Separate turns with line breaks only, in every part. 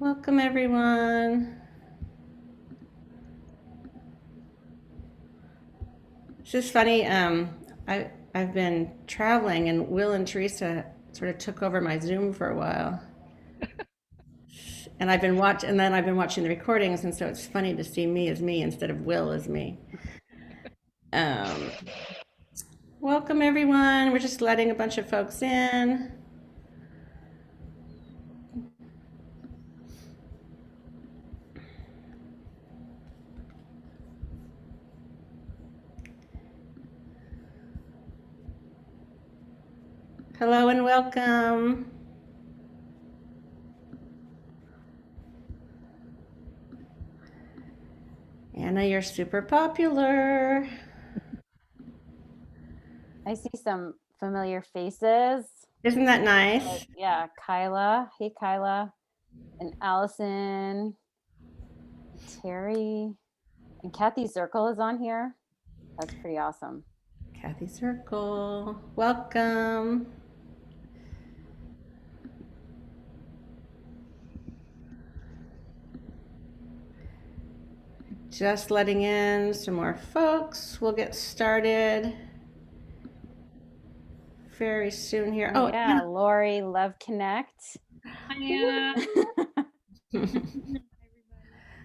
Welcome everyone. It's just funny. I've been traveling, and Will and Teresa sort of took over my Zoom for a while, and then I've been watching the recordings, and so it's funny to see me as me instead of Will as me. Um, Welcome everyone. We're just letting a bunch of folks in. Hello and welcome. Anna, you're super popular.
I see some familiar faces.
Isn't that nice?
Yeah, Kyla. Hey, Kyla. And Allison, Terry, and Kathy Circle is on here. That's pretty awesome.
Kathy Circle, welcome. Just letting in some more folks. We'll get started very soon here.
Oh, yeah, Lori, Love Connect.
Hi, Anna.
The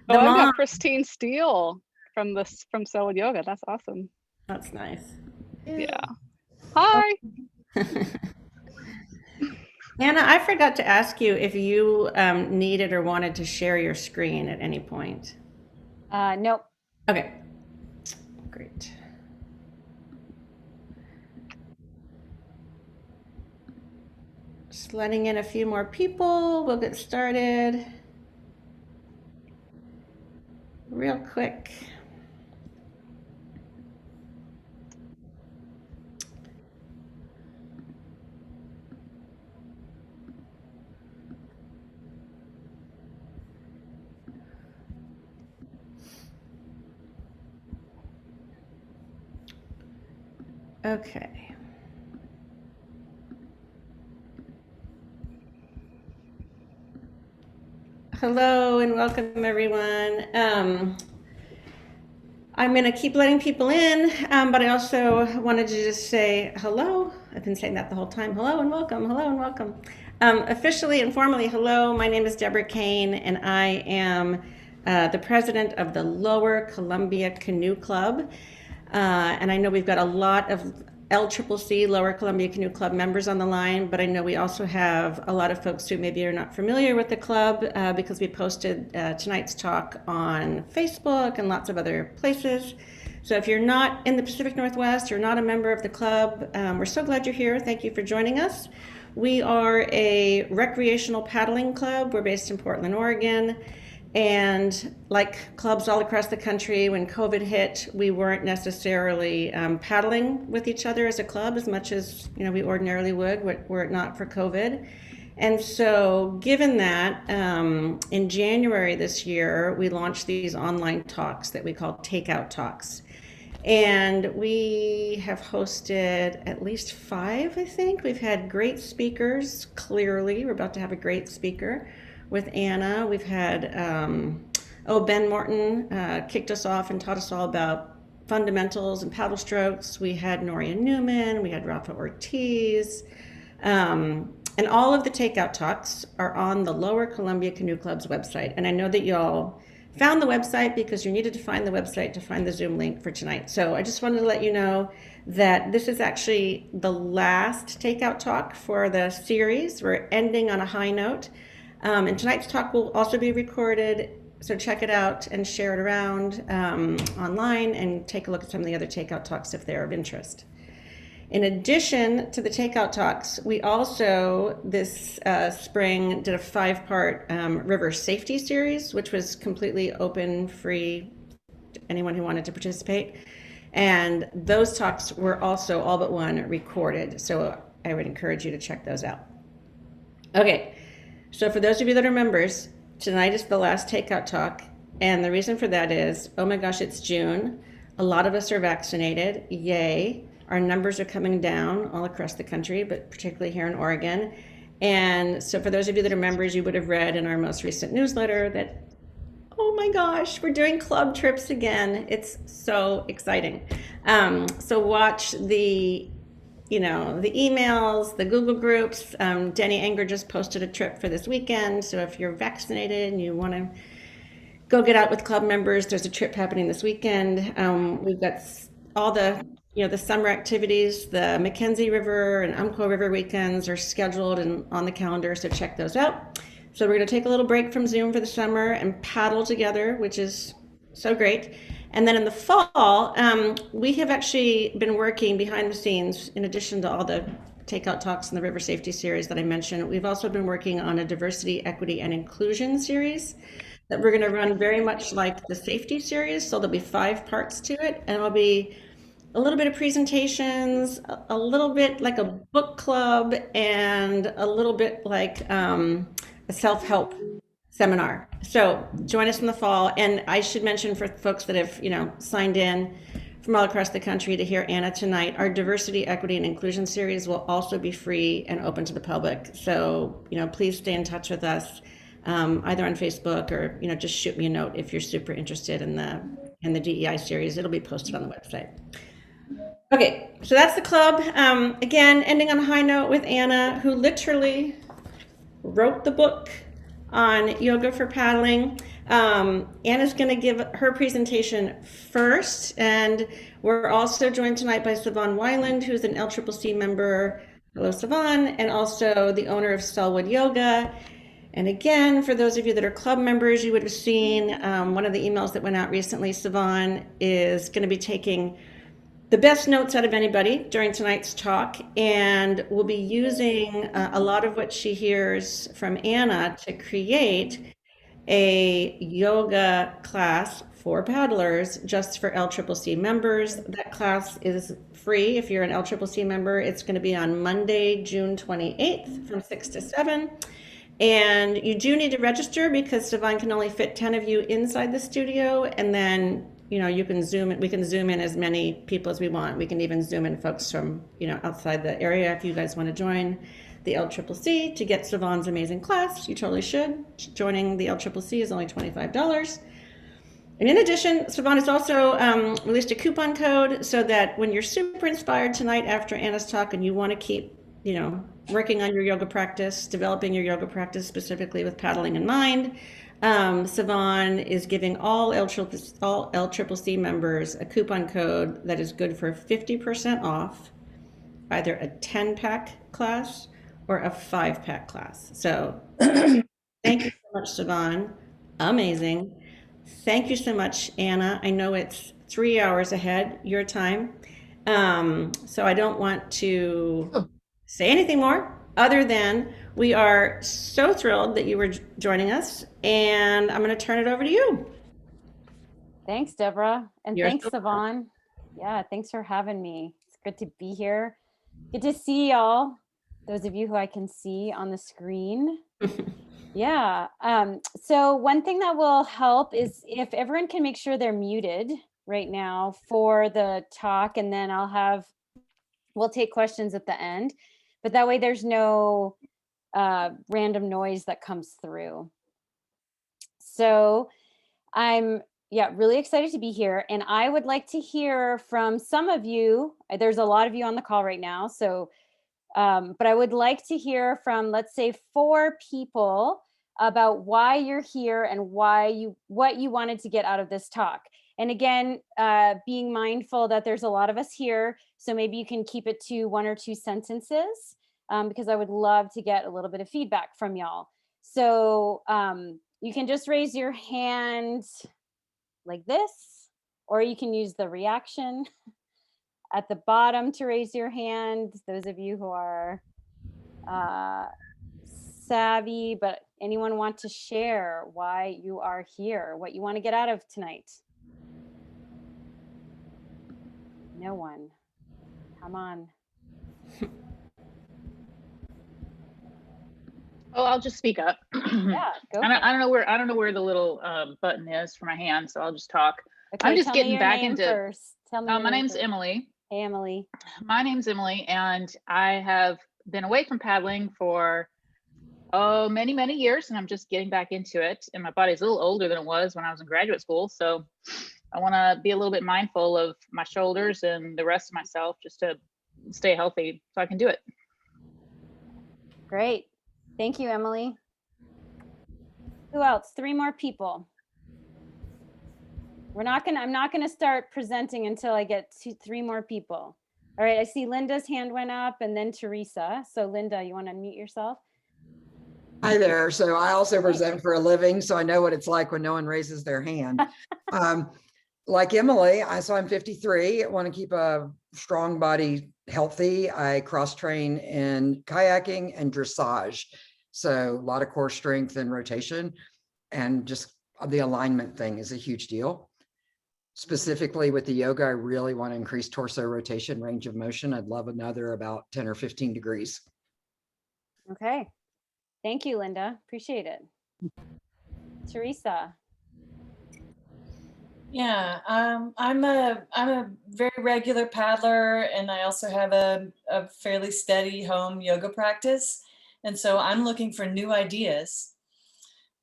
I've
mom.
got Christine Steele from Soul Yoga. That's awesome.
That's nice.
Yeah. Hi.
Anna, I forgot to ask you if you needed or wanted to share your screen at any point.
Nope.
Okay, great. Just letting in a few more people. We'll get started real quick. Okay. Hello and welcome everyone. I'm going to keep letting people in, but I also wanted to just say hello. I've been saying that the whole time. Hello and welcome. Hello and welcome. Officially and formally, hello. My name is Deborah Kane, and I am the president of the Lower Columbia Canoe Club. And I know we've got a lot of LCCC, Lower Columbia Canoe Club members on the line, but I know we also have a lot of folks who maybe are not familiar with the club because we posted tonight's talk on Facebook and lots of other places. So if you're not in the Pacific Northwest, you're not a member of the club, we're so glad you're here. Thank you for joining us. We are a recreational paddling club. We're based in Portland, Oregon. And like clubs all across the country, when COVID hit, we weren't necessarily paddling with each other as a club as much as we ordinarily would were it not for COVID. And so given that, in January this year, we launched these online talks that we call takeout talks. And we have hosted at least 5, I think. We've had great speakers, clearly. We're about to have a great speaker with Anna. We've had, Ben Morton kicked us off and taught us all about fundamentals and paddle strokes. We had Noria Newman, we had Rafa Ortiz. And all of the takeout talks are on the Lower Columbia Canoe Club's website. And I know that y'all found the website because you needed to find the website to find the Zoom link for tonight. So I just wanted to let you know that this is actually the last takeout talk for the series. We're ending on a high note. And tonight's talk will also be recorded, so check it out and share it around online and take a look at some of the other takeout talks if they're of interest. In addition to the takeout talks, we also this spring did a 5-part river safety series, which was completely open, free to anyone who wanted to participate. And those talks were also all but one recorded, so I would encourage you to check those out. Okay. So for those of you that are members, tonight is the last takeout talk. And the reason for that is, oh my gosh, it's June. A lot of us are vaccinated. Yay. Our numbers are coming down all across the country, but particularly here in Oregon. And so for those of you that are members, you would have read in our most recent newsletter that, oh my gosh, we're doing club trips again. It's so exciting. So watch the the emails, the Google groups. Denny Anger just posted a trip for this weekend. So if you're vaccinated and you want to go get out with club members, there's a trip happening this weekend. We've got all the the summer activities. The Mackenzie River and Umpqua River weekends are scheduled and on the calendar, so check those out. So we're going to take a little break from Zoom for the summer and paddle together, which is so great. And then in the fall, we have actually been working behind the scenes, in addition to all the takeout talks in the river safety series that I mentioned. We've also been working on a diversity, equity, and inclusion series that we're going to run very much like the safety series. So there'll be 5 parts to it, and it'll be a little bit of presentations, a little bit like a book club, and a little bit like a self-help seminar. So join us in the fall. And I should mention for folks that have, signed in from all across the country to hear Anna tonight, our diversity, equity, and inclusion series will also be free and open to the public. So, please stay in touch with us, either on Facebook or, just shoot me a note if you're super interested in the DEI series. It'll be posted on the website. Okay, so that's the club. Again, ending on a high note with Anna, who literally wrote the book on yoga for paddling. Anna's going to give her presentation first, and we're also joined tonight by Siobhan Weiland, who's an LCCC member. Hello, Siobhan, and also the owner of Selwood Yoga. And again, for those of you that are club members, you would have seen one of the emails that went out recently. Siobhan is going to be taking the best notes out of anybody during tonight's talk, and we'll be using a lot of what she hears from Anna to create a yoga class for paddlers just for LCCC members. That class is free if you're an LCCC member. It's going to be on Monday, June 28th from 6 to 7. And you do need to register because Siobhan can only fit 10 of you inside the studio, and then you can zoom in. We can zoom in as many people as we want. We can even zoom in folks from outside the area if you guys want to join the LCCC to get Siobhan's amazing class. You totally should. Joining the LCCC is only $25. And in addition, Siobhan has also released a coupon code so that when you're super inspired tonight after Anna's talk and you want to keep working on your yoga practice, developing your yoga practice specifically with paddling in mind, Siobhan is giving all LCCC members a coupon code that is good for 50% off either a 10-pack class or a 5-pack class. So thank you so much, Siobhan. Amazing. Thank you so much, Anna. I know it's 3 hours ahead your time. So I don't want to say anything more other than we are so thrilled that you were joining us, and I'm going to turn it over to you.
Thanks, Deborah. And
You're
thanks,
so
Siobhan. Yeah, thanks for having me. It's good to be here. Good to see y'all, those of you who I can see on the screen. Yeah. So one thing that will help is if everyone can make sure they're muted right now for the talk, and then we'll take questions at the end, but that way there's no random noise that comes through. So I'm really excited to be here, and I would like to hear from some of you. There's a lot of you on the call right now, so but I would like to hear from, let's say, 4 people about why you're here and what you wanted to get out of this talk. And again, being mindful that there's a lot of us here, so maybe you can keep it to 1 or 2 sentences, because I would love to get a little bit of feedback from y'all. So you can just raise your hand like this, or you can use the reaction at the bottom to raise your hand. Those of you who are savvy, but anyone want to share why you are here, what you want to get out of tonight? No one. Come on.
Oh, I'll just speak up.
Yeah, go.
I don't know where the little button is for my hand, so I'll just talk.
Okay,
I'm just
tell
getting
me your
back
name
into.
First. Tell me.
My name's Emily.
Hey, Emily.
My name's Emily, and I have been away from paddling for Oh, many, many years, and I'm just getting back into it. And my body's a little older than it was when I was in graduate school. So I want to be a little bit mindful of my shoulders and the rest of myself just to stay healthy so I can do it.
Great. Thank you, Emily. Who else? 3 more people. I'm not gonna start presenting until I get 3 more people. All right, I see Linda's hand went up and then Teresa. So Linda, you want to unmute yourself?
Hi there. So I also present for a living, so I know what it's like when no one raises their hand. Like Emily, I'm 53. I want to keep a strong body healthy. I cross train in kayaking and dressage. So a lot of core strength and rotation, and just the alignment thing is a huge deal. Specifically with the yoga, I really want to increase torso rotation, range of motion. I'd love another about 10 or 15 degrees.
Okay. Thank you, Linda. Appreciate it. Teresa.
Yeah, I'm a very regular paddler, and I also have a fairly steady home yoga practice. And so I'm looking for new ideas.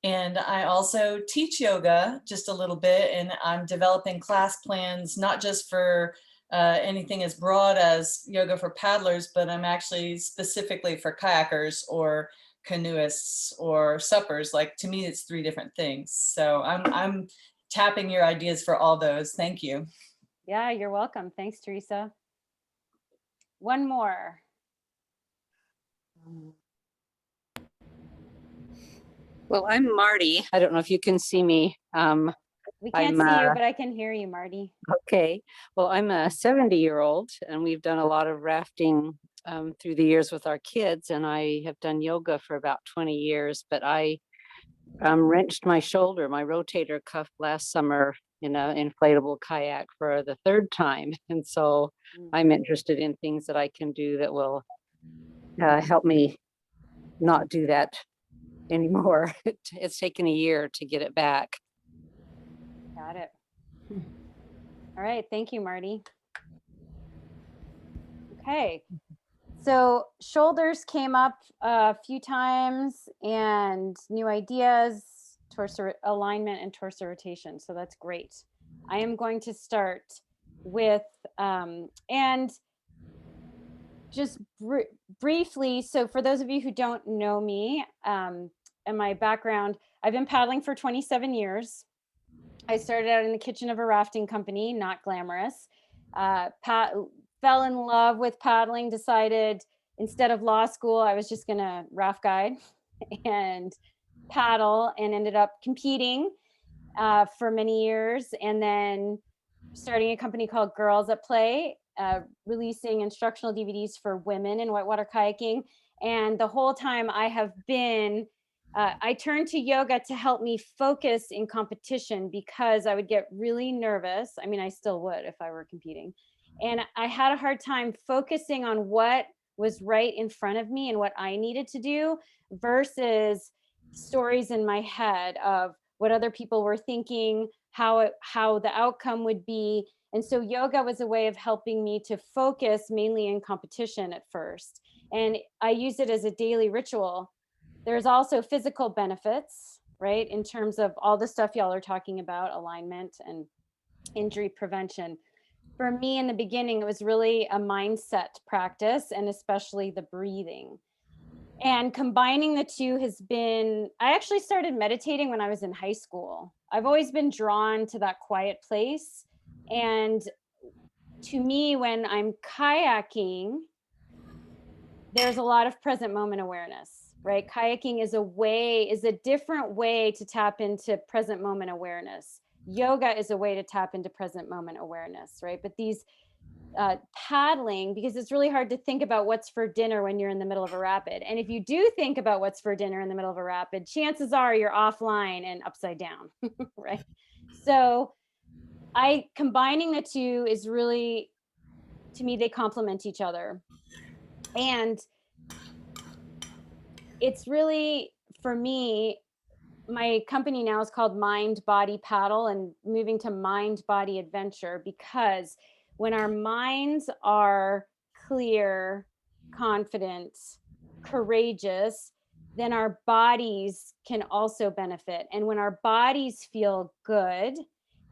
And I also teach yoga just a little bit, and I'm developing class plans, not just for anything as broad as yoga for paddlers, but I'm actually specifically for kayakers or canoeists or suppers. Like, to me, it's 3 different things. So I'm tapping your ideas for all those. Thank you.
Yeah, you're welcome. Thanks, Teresa. One more.
Well, I'm Marty. I don't know if you can see me.
We can't see you, but I can hear you, Marty.
Okay. Well, I'm a 70-year-old, and we've done a lot of rafting through the years with our kids, and I have done yoga for about 20 years, but I wrenched my shoulder, my rotator cuff last summer in an inflatable kayak for the 3rd time. And so I'm interested in things that I can do that will help me not do that anymore. It's taken a year to get it back.
Got it. All right. Thank you, Marty. Okay. So shoulders came up a few times, and new ideas, torso alignment and torso rotation. So that's great. I am going to start with, and just briefly, so for those of you who don't know me and my background, I've been paddling for 27 years. I started out in the kitchen of a rafting company, not glamorous. Fell in love with paddling, decided instead of law school, I was just gonna raft guide and paddle, and ended up competing for many years, and then starting a company called Girls at Play, releasing instructional DVDs for women in whitewater kayaking. And the whole time I have been, I turned to yoga to help me focus in competition, because I would get really nervous. I mean, I still would if I were competing. And I had a hard time focusing on what was right in front of me and what I needed to do versus stories in my head of what other people were thinking, how the outcome would be. And so yoga was a way of helping me to focus mainly in competition at first. And I use it as a daily ritual. There's also physical benefits, right? In terms of all the stuff y'all are talking about, alignment and injury prevention. For me in the beginning, it was really a mindset practice, and especially the breathing. And combining the two has been, I actually started meditating when I was in high school. I've always been drawn to that quiet place. And to me, when I'm kayaking, there's a lot of present moment awareness, right? Kayaking is a different way to tap into present moment awareness. Yoga is a way to tap into present moment awareness, right? But these paddling, because it's really hard to think about what's for dinner when you're in the middle of a rapid. And if you do think about what's for dinner in the middle of a rapid, chances are you're offline and upside down, right? So combining the two is really, to me, they complement each other. And it's really, for me, my company now is called Mind Body Paddle, and moving to Mind Body Adventure, because when our minds are clear, confident, courageous, then our bodies can also benefit. And when our bodies feel good,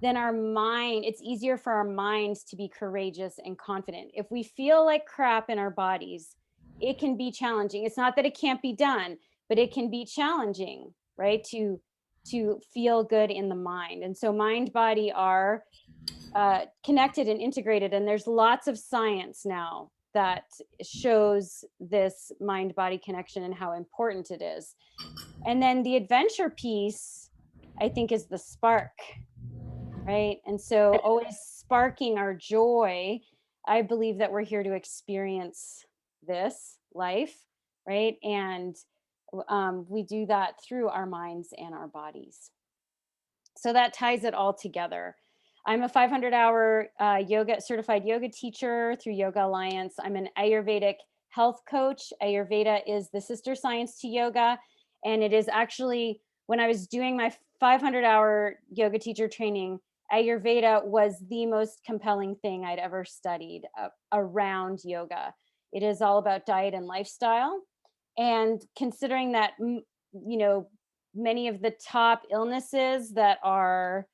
then our mind, it's easier for our minds to be courageous and confident. If we feel like crap in our bodies, it can be challenging. It's not that it can't be done, but it can be challenging, right? To feel good in the mind. And so mind body are connected and integrated. And there's lots of science now that shows this mind body connection and how important it is. And then the adventure piece, I think, is the spark, right? And so always sparking our joy. I believe that we're here to experience this life, right? And we do that through our minds and our bodies. So that ties it all together. I'm a 500-hour yoga certified yoga teacher through Yoga Alliance. I'm an Ayurvedic health coach. Ayurveda is the sister science to yoga. And it is actually, when I was doing my 500-hour yoga teacher training, Ayurveda was the most compelling thing I'd ever studied around yoga. It is all about diet and lifestyle. And considering that, many of the top illnesses that are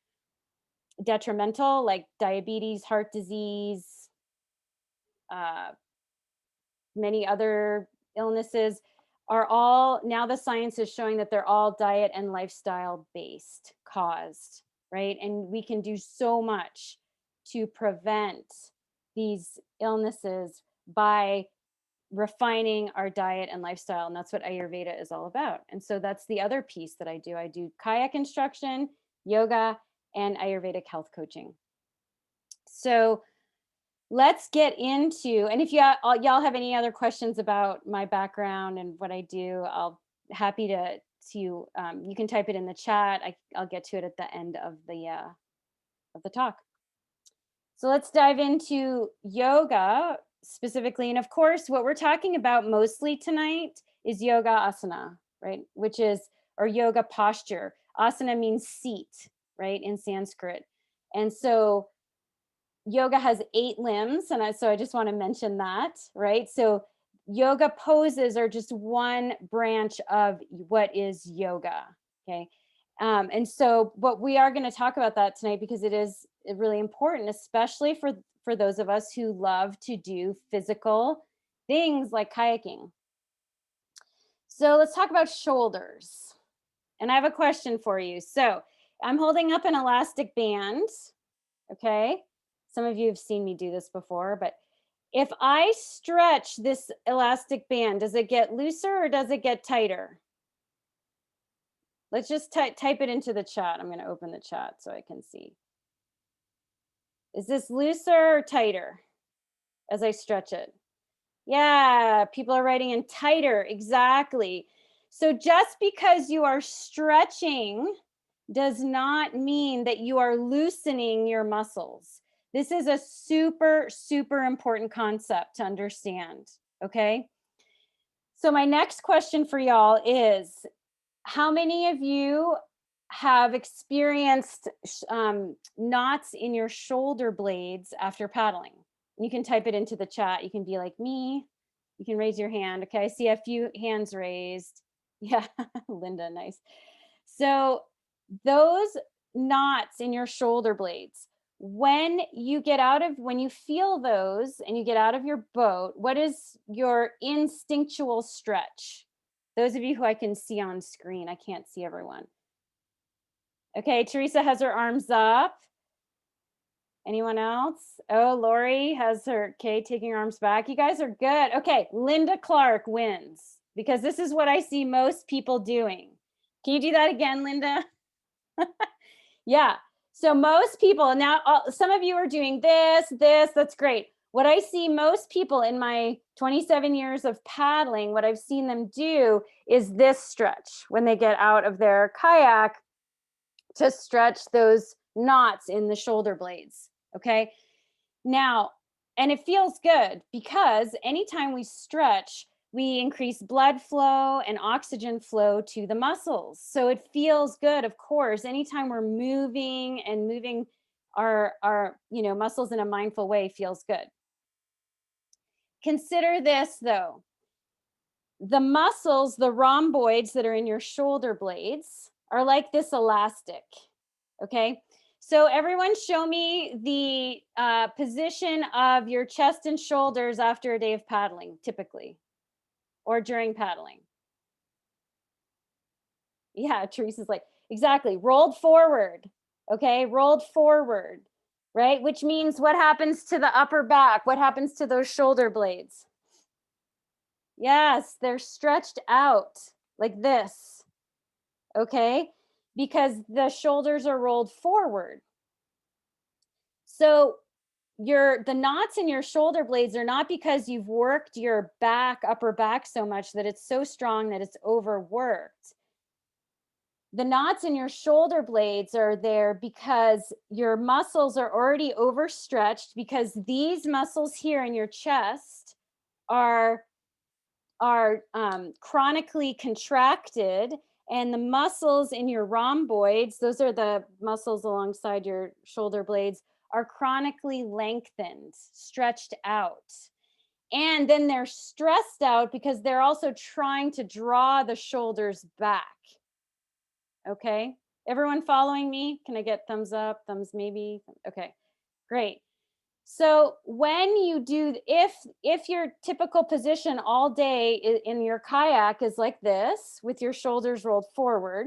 detrimental, like diabetes, heart disease, many other illnesses, are all, now the science is showing that they're all diet and lifestyle based, caused, right? And we can do so much to prevent these illnesses by refining our diet and lifestyle. And that's what Ayurveda is all about. And so that's the other piece that I do. I do kayak instruction, yoga, and Ayurvedic health coaching. So let's get into, and if y'all have any other questions about my background and what I do, I'll happy to you can type it in the chat. I'll get to it at the end of the talk. So let's dive into yoga specifically. And of course, what we're talking about mostly tonight is yoga asana, right? Which is, or yoga posture. Asana means seat, right, in Sanskrit. And so yoga has 8 limbs. And so I just want to mention that, right? So yoga poses are just one branch of what is yoga, okay? And so, but we are going to talk about that tonight because it is really important, especially for those of us who love to do physical things like kayaking. So let's talk about shoulders. And I have a question for you. So I'm holding up an elastic band, okay? Some of you have seen me do this before, but if I stretch this elastic band, does it get looser or does it get tighter? Let's just type it into the chat. I'm going to open the chat so I can see. Is this looser or tighter as I stretch it? Yeah, people are writing in tighter. Exactly. So just because you are stretching does not mean that you are loosening your muscles. This is a super, super important concept to understand. Okay. So my next question for y'all is, how many of you have experienced knots in your shoulder blades after paddling? You can type it into the chat. You can be like me. You can raise your hand. Okay, I see a few hands raised. Yeah, Linda, nice. So those knots in your shoulder blades, when you feel those and you get out of your boat, what is your instinctual stretch? Those of you who I can see on screen, I can't see everyone. Okay, Teresa has her arms up. Anyone else? Oh, Lori has her, okay, taking her arms back. You guys are good. Okay, Linda Clark wins because this is what I see most people doing. Can you do that again, Linda? Yeah, so most people, now some of you are doing this, that's great. What I see most people in my 27 years of paddling, what I've seen them do is this stretch when they get out of their kayak to stretch those knots in the shoulder blades, okay? Now, and it feels good because anytime we stretch, we increase blood flow and oxygen flow to the muscles. So it feels good, of course, anytime we're moving our muscles in a mindful way feels good. Consider this though. the muscles, the rhomboids that are in your shoulder blades are like this elastic, okay? So everyone show me the position of your chest and shoulders after a day of paddling, typically, or during paddling. Yeah, Teresa's like, exactly, rolled forward, okay? Rolled forward, right? Which means what happens to the upper back? What happens to those shoulder blades? Yes, they're stretched out like this, okay? Because the shoulders are rolled forward. So the knots in your shoulder blades are not because you've worked your back, upper back so much that it's so strong that it's overworked. The knots in your shoulder blades are there because your muscles are already overstretched, because these muscles here in your chest are chronically contracted, and the muscles in your rhomboids, those are the muscles alongside your shoulder blades, are chronically lengthened, stretched out. And then they're stressed out because they're also trying to draw the shoulders back. Okay, everyone following me? Can I get thumbs up, thumbs maybe? Okay, great. So when you do, if your typical position all day in your kayak is like this, with your shoulders rolled forward,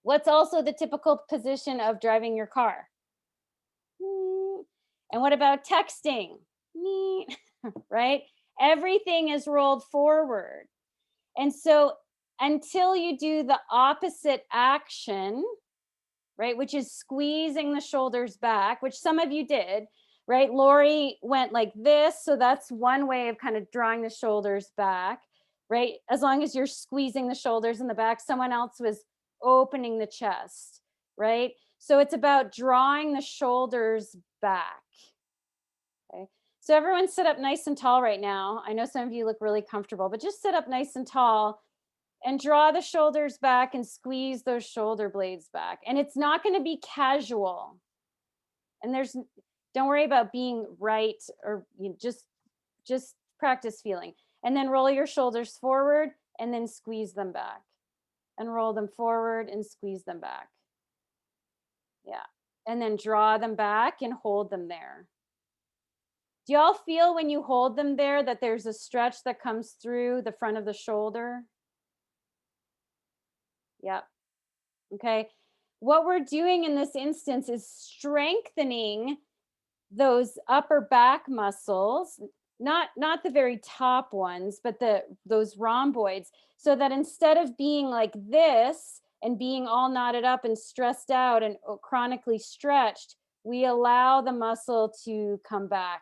what's also the typical position of driving your car? And what about texting? Right? Everything is rolled forward. And so until you do the opposite action, right, which is squeezing the shoulders back, which some of you did, right? Lori went like this. So that's one way of kind of drawing the shoulders back, right? As long as you're squeezing the shoulders in the back, someone else was opening the chest, right? So it's about drawing the shoulders back. Okay. So everyone sit up nice and tall right now. I know some of you look really comfortable, but just sit up nice and tall and draw the shoulders back and squeeze those shoulder blades back. And it's not going to be casual. And don't worry about being right, or just practice feeling. And then roll your shoulders forward and then squeeze them back. And roll them forward and squeeze them back. Yeah. And then draw them back and hold them there. Do y'all feel when you hold them there that there's a stretch that comes through the front of the shoulder? Yep. Okay. What we're doing in this instance is strengthening those upper back muscles, not the very top ones, but those rhomboids, so that instead of being like this and being all knotted up and stressed out and chronically stretched, we allow the muscle to come back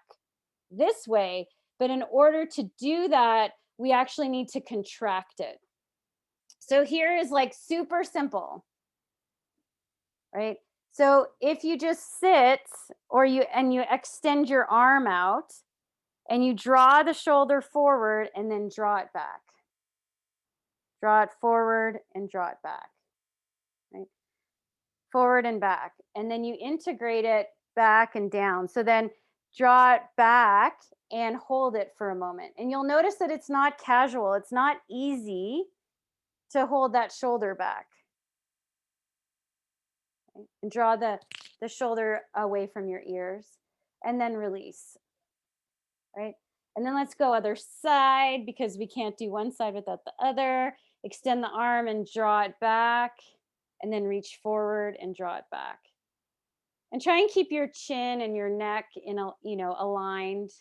this way. But in order to do that, we actually need to contract it. So here is like super simple, right? So if you just sit, or you extend your arm out and you draw the shoulder forward and then draw it back. Draw it forward and draw it back. Right? Forward and back. And then you integrate it back and down. So then draw it back and hold it for a moment. And you'll notice that it's not casual. It's not easy to hold that shoulder back. And draw the shoulder away from your ears, and then release, right? And then let's go other side, because we can't do one side without the other. Extend the arm and draw it back, and then reach forward and draw it back. And try and keep your chin and your neck aligned,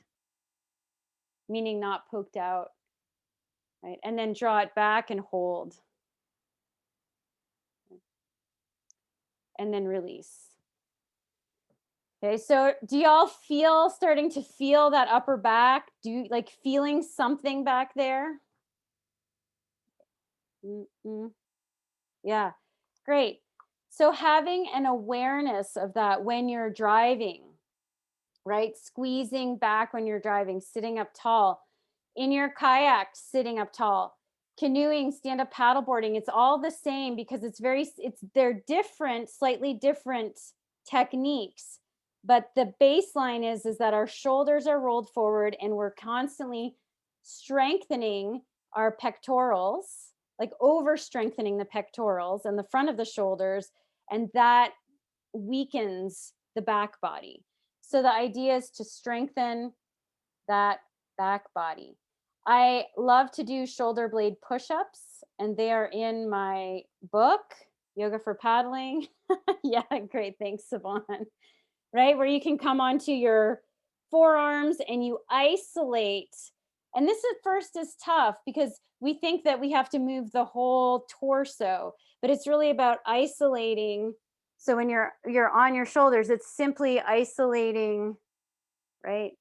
meaning not poked out, right? And then draw it back and hold. And then release. Okay, so do y'all starting to feel that upper back? Do you like feeling something back there? Yeah, great. So having an awareness of that when you're driving, right? Squeezing back when you're driving, sitting up tall. In your kayak, sitting up tall. Canoeing, stand-up paddleboarding, it's all the same, because they're different, slightly different techniques. But the baseline is that our shoulders are rolled forward and we're constantly strengthening our pectorals, like over strengthening the pectorals and the front of the shoulders, and that weakens the back body. So the idea is to strengthen that back body. I love to do shoulder blade push-ups, and they are in my book, Yoga for Paddling. Yeah, great. Thanks, Savon. Right? Where you can come onto your forearms and you isolate. And this at first is tough because we think that we have to move the whole torso, but it's really about isolating. So when you're on your shoulders, it's simply isolating, right?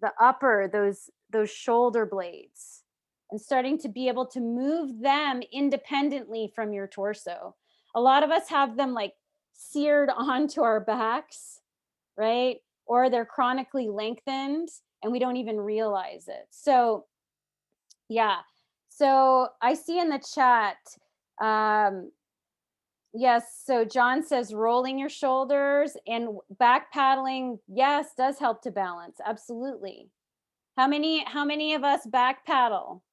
The upper, those shoulder blades, and starting to be able to move them independently from your torso. A lot of us have them like seared onto our backs, right? Or they're chronically lengthened and we don't even realize it. So, yeah. So I see in the chat, yes, so John says rolling your shoulders and back paddling, yes, does help to balance. Absolutely. How many of us back paddle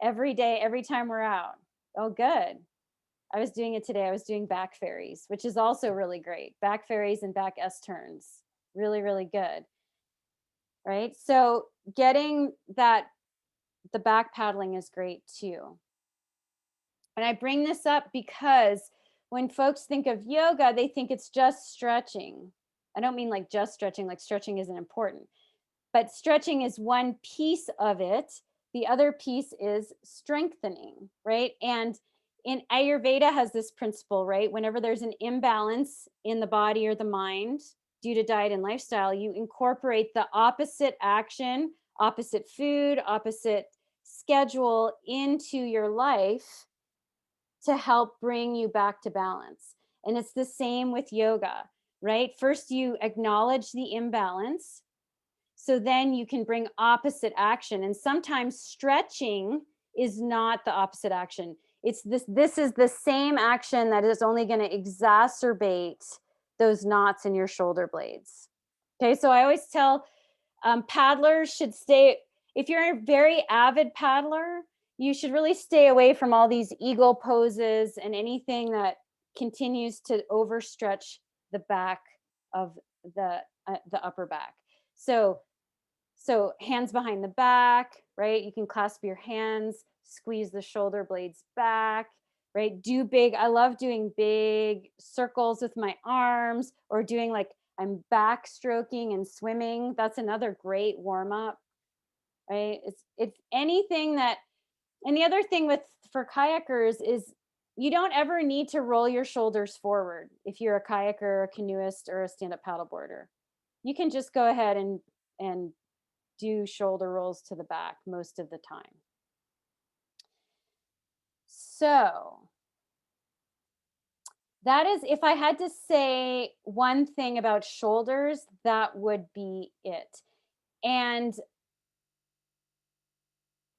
every day, every time we're out? Oh, good. I was doing it today. I was doing back ferries, which is also really great. Back ferries and back S turns. Really, really good. Right? So getting that, the back paddling is great too. And I bring this up because when folks think of yoga, they think it's just stretching. I don't mean like just stretching, like stretching isn't important, but stretching is one piece of it. The other piece is strengthening, right? And in Ayurveda has this principle, right? Whenever there's an imbalance in the body or the mind due to diet and lifestyle, you incorporate the opposite action, opposite food, opposite schedule into your life to help bring you back to balance. And it's the same with yoga, right? First, you acknowledge the imbalance. So then you can bring opposite action. And sometimes stretching is not the opposite action. It's this is the same action that is only going to exacerbate those knots in your shoulder blades. Okay, so I always tell paddlers should stay, if you're a very avid paddler, you should really stay away from all these eagle poses and anything that continues to overstretch the back of the upper back. So hands behind the back, right? You can clasp your hands, squeeze the shoulder blades back, right? I love doing big circles with my arms, or doing like I'm backstroking and swimming. That's another great warm up, right? It's anything that, and the other thing for kayakers is you don't ever need to roll your shoulders forward if you're a kayaker, a canoeist, or a stand-up paddleboarder. You can just go ahead and do shoulder rolls to the back most of the time. So that is, if I had to say one thing about shoulders, that would be it. And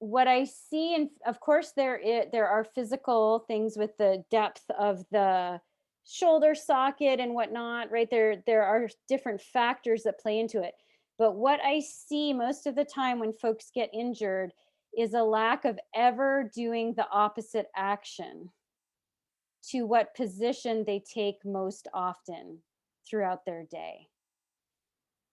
what I see, and of course there are physical things with the depth of the shoulder socket and whatnot, right? There are different factors that play into it. But what I see most of the time when folks get injured is a lack of ever doing the opposite action to what position they take most often throughout their day.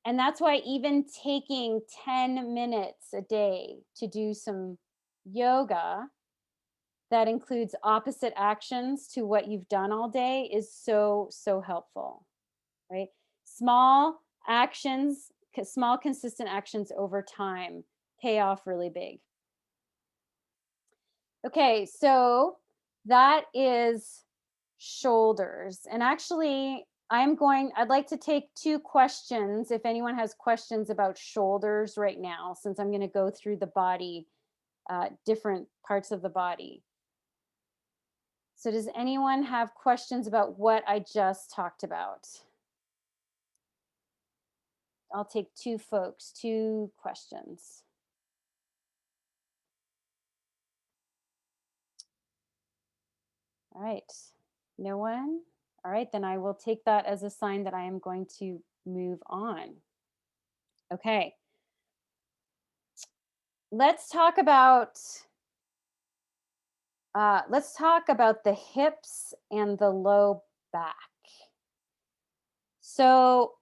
And that's why even taking 10 minutes a day to do some yoga that includes opposite actions to what you've done all day is so, so helpful, right? Small actions, small consistent actions over time pay off really big. Okay, so that is shoulders. And actually, I'd like to take 2 questions if anyone has questions about shoulders right now, since I'm going to go through the body, different parts of the body. So does anyone have questions about what I just talked about? I'll take 2 folks, 2 questions. All right, no one? All right, then I will take that as a sign that I am going to move on. Okay. Let's talk about let's talk about the hips and the low back. So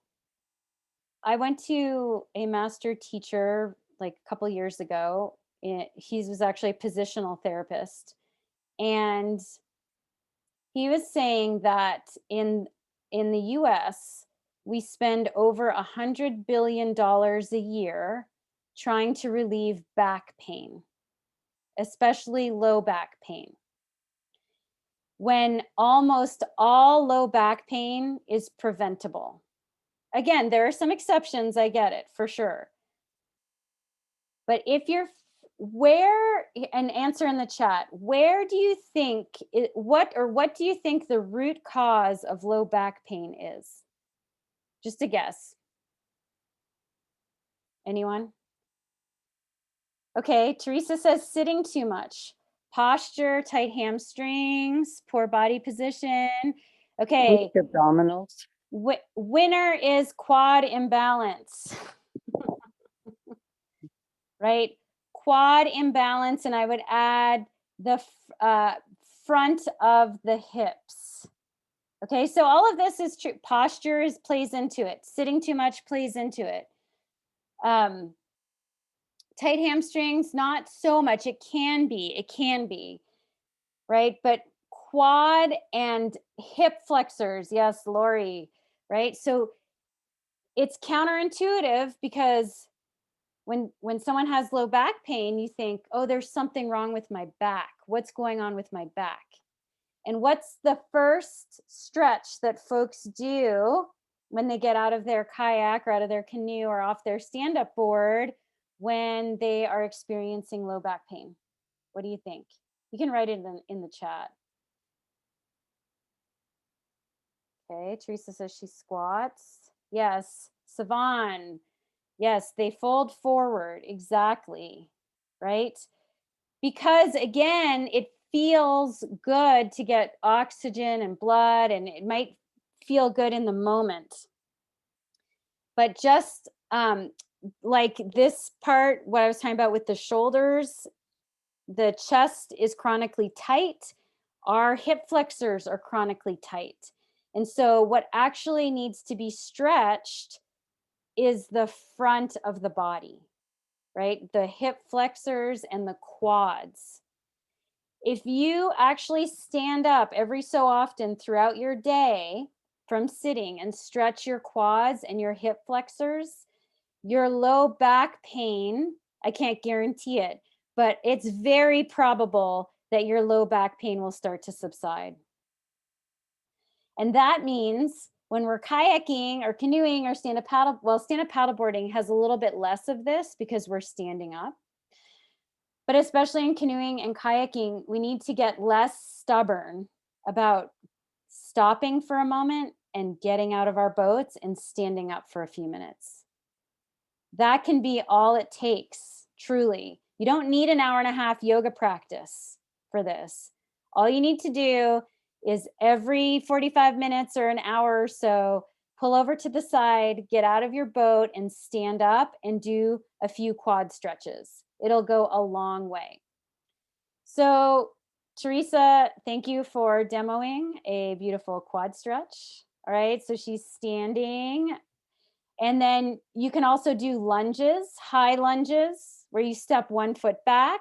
I went to a master teacher like a couple years ago. He was actually a positional therapist, and he was saying that in the US, we spend over $100 billion a year trying to relieve back pain, especially low back pain, when almost all low back pain is preventable. Again, there are some exceptions, I get it, for sure. But if you're where, and answer in the chat, where do you think what do you think the root cause of low back pain is? Just a guess. Anyone? Okay, Teresa says sitting too much. Posture, tight hamstrings, poor body position. Okay.
Weak abdominals.
Winner is quad imbalance. Right? Quad imbalance, and I would add the front of the hips. Okay, so all of this is true. Posture plays into it. Sitting too much plays into it. Tight hamstrings, not so much. It can be, right? But quad and hip flexors, yes, Lori, right? So it's counterintuitive because when someone has low back pain, you think, oh, there's something wrong with my back. What's going on with my back? And what's the first stretch that folks do when they get out of their kayak or out of their canoe or off their stand-up board when they are experiencing low back pain? What do you think? You can write it in the chat. Okay, Teresa says she squats. Yes, Savan. Yes, they fold forward, exactly, right? Because again, it feels good to get oxygen and blood, and it might feel good in the moment. But just like this part, what I was talking about with the shoulders, the chest is chronically tight, our hip flexors are chronically tight. And so what actually needs to be stretched is the front of the body, right? The hip flexors and the quads. If you actually stand up every so often throughout your day from sitting and stretch your quads and your hip flexors, your low back pain, I can't guarantee it, but it's very probable that your low back pain will start to subside. And that means when we're kayaking or canoeing or stand-up paddleboarding has a little bit less of this because we're standing up. But especially in canoeing and kayaking, we need to get less stubborn about stopping for a moment and getting out of our boats and standing up for a few minutes. That can be all it takes, truly. You don't need an hour and a half yoga practice for this. All you need to do is every 45 minutes or an hour or so, pull over to the side, get out of your boat and stand up and do a few quad stretches. It'll go a long way. So Teresa, thank you for demoing a beautiful quad stretch. All right, so she's standing. And then you can also do lunges, high lunges, where you step one foot back.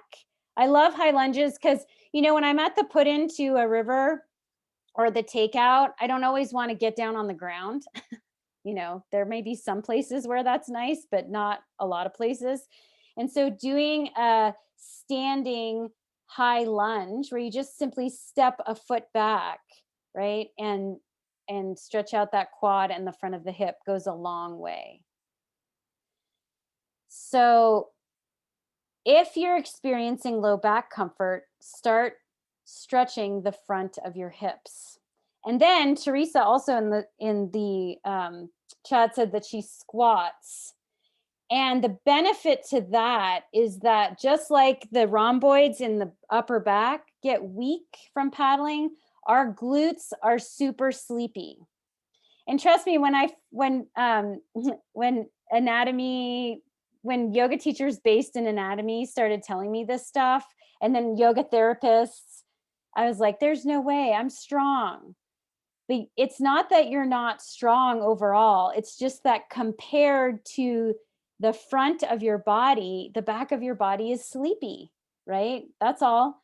I love high lunges because, you know, when I'm at the put into a river or the takeout, I don't always want to get down on the ground. You know, there may be some places where that's nice, but not a lot of places. And so doing a standing high lunge where you just simply step a foot back, right? And stretch out that quad and the front of the hip goes a long way. So if you're experiencing low back comfort, start stretching the front of your hips. And then Teresa also in the chat said that she squats. And the benefit to that is that just like the rhomboids in the upper back get weak from paddling, our glutes are super sleepy. And trust me, when yoga teachers based in anatomy started telling me this stuff, and then yoga therapists I was like, there's no way, I'm strong. But it's not that you're not strong overall. It's just that compared to the front of your body, the back of your body is sleepy, right? That's all.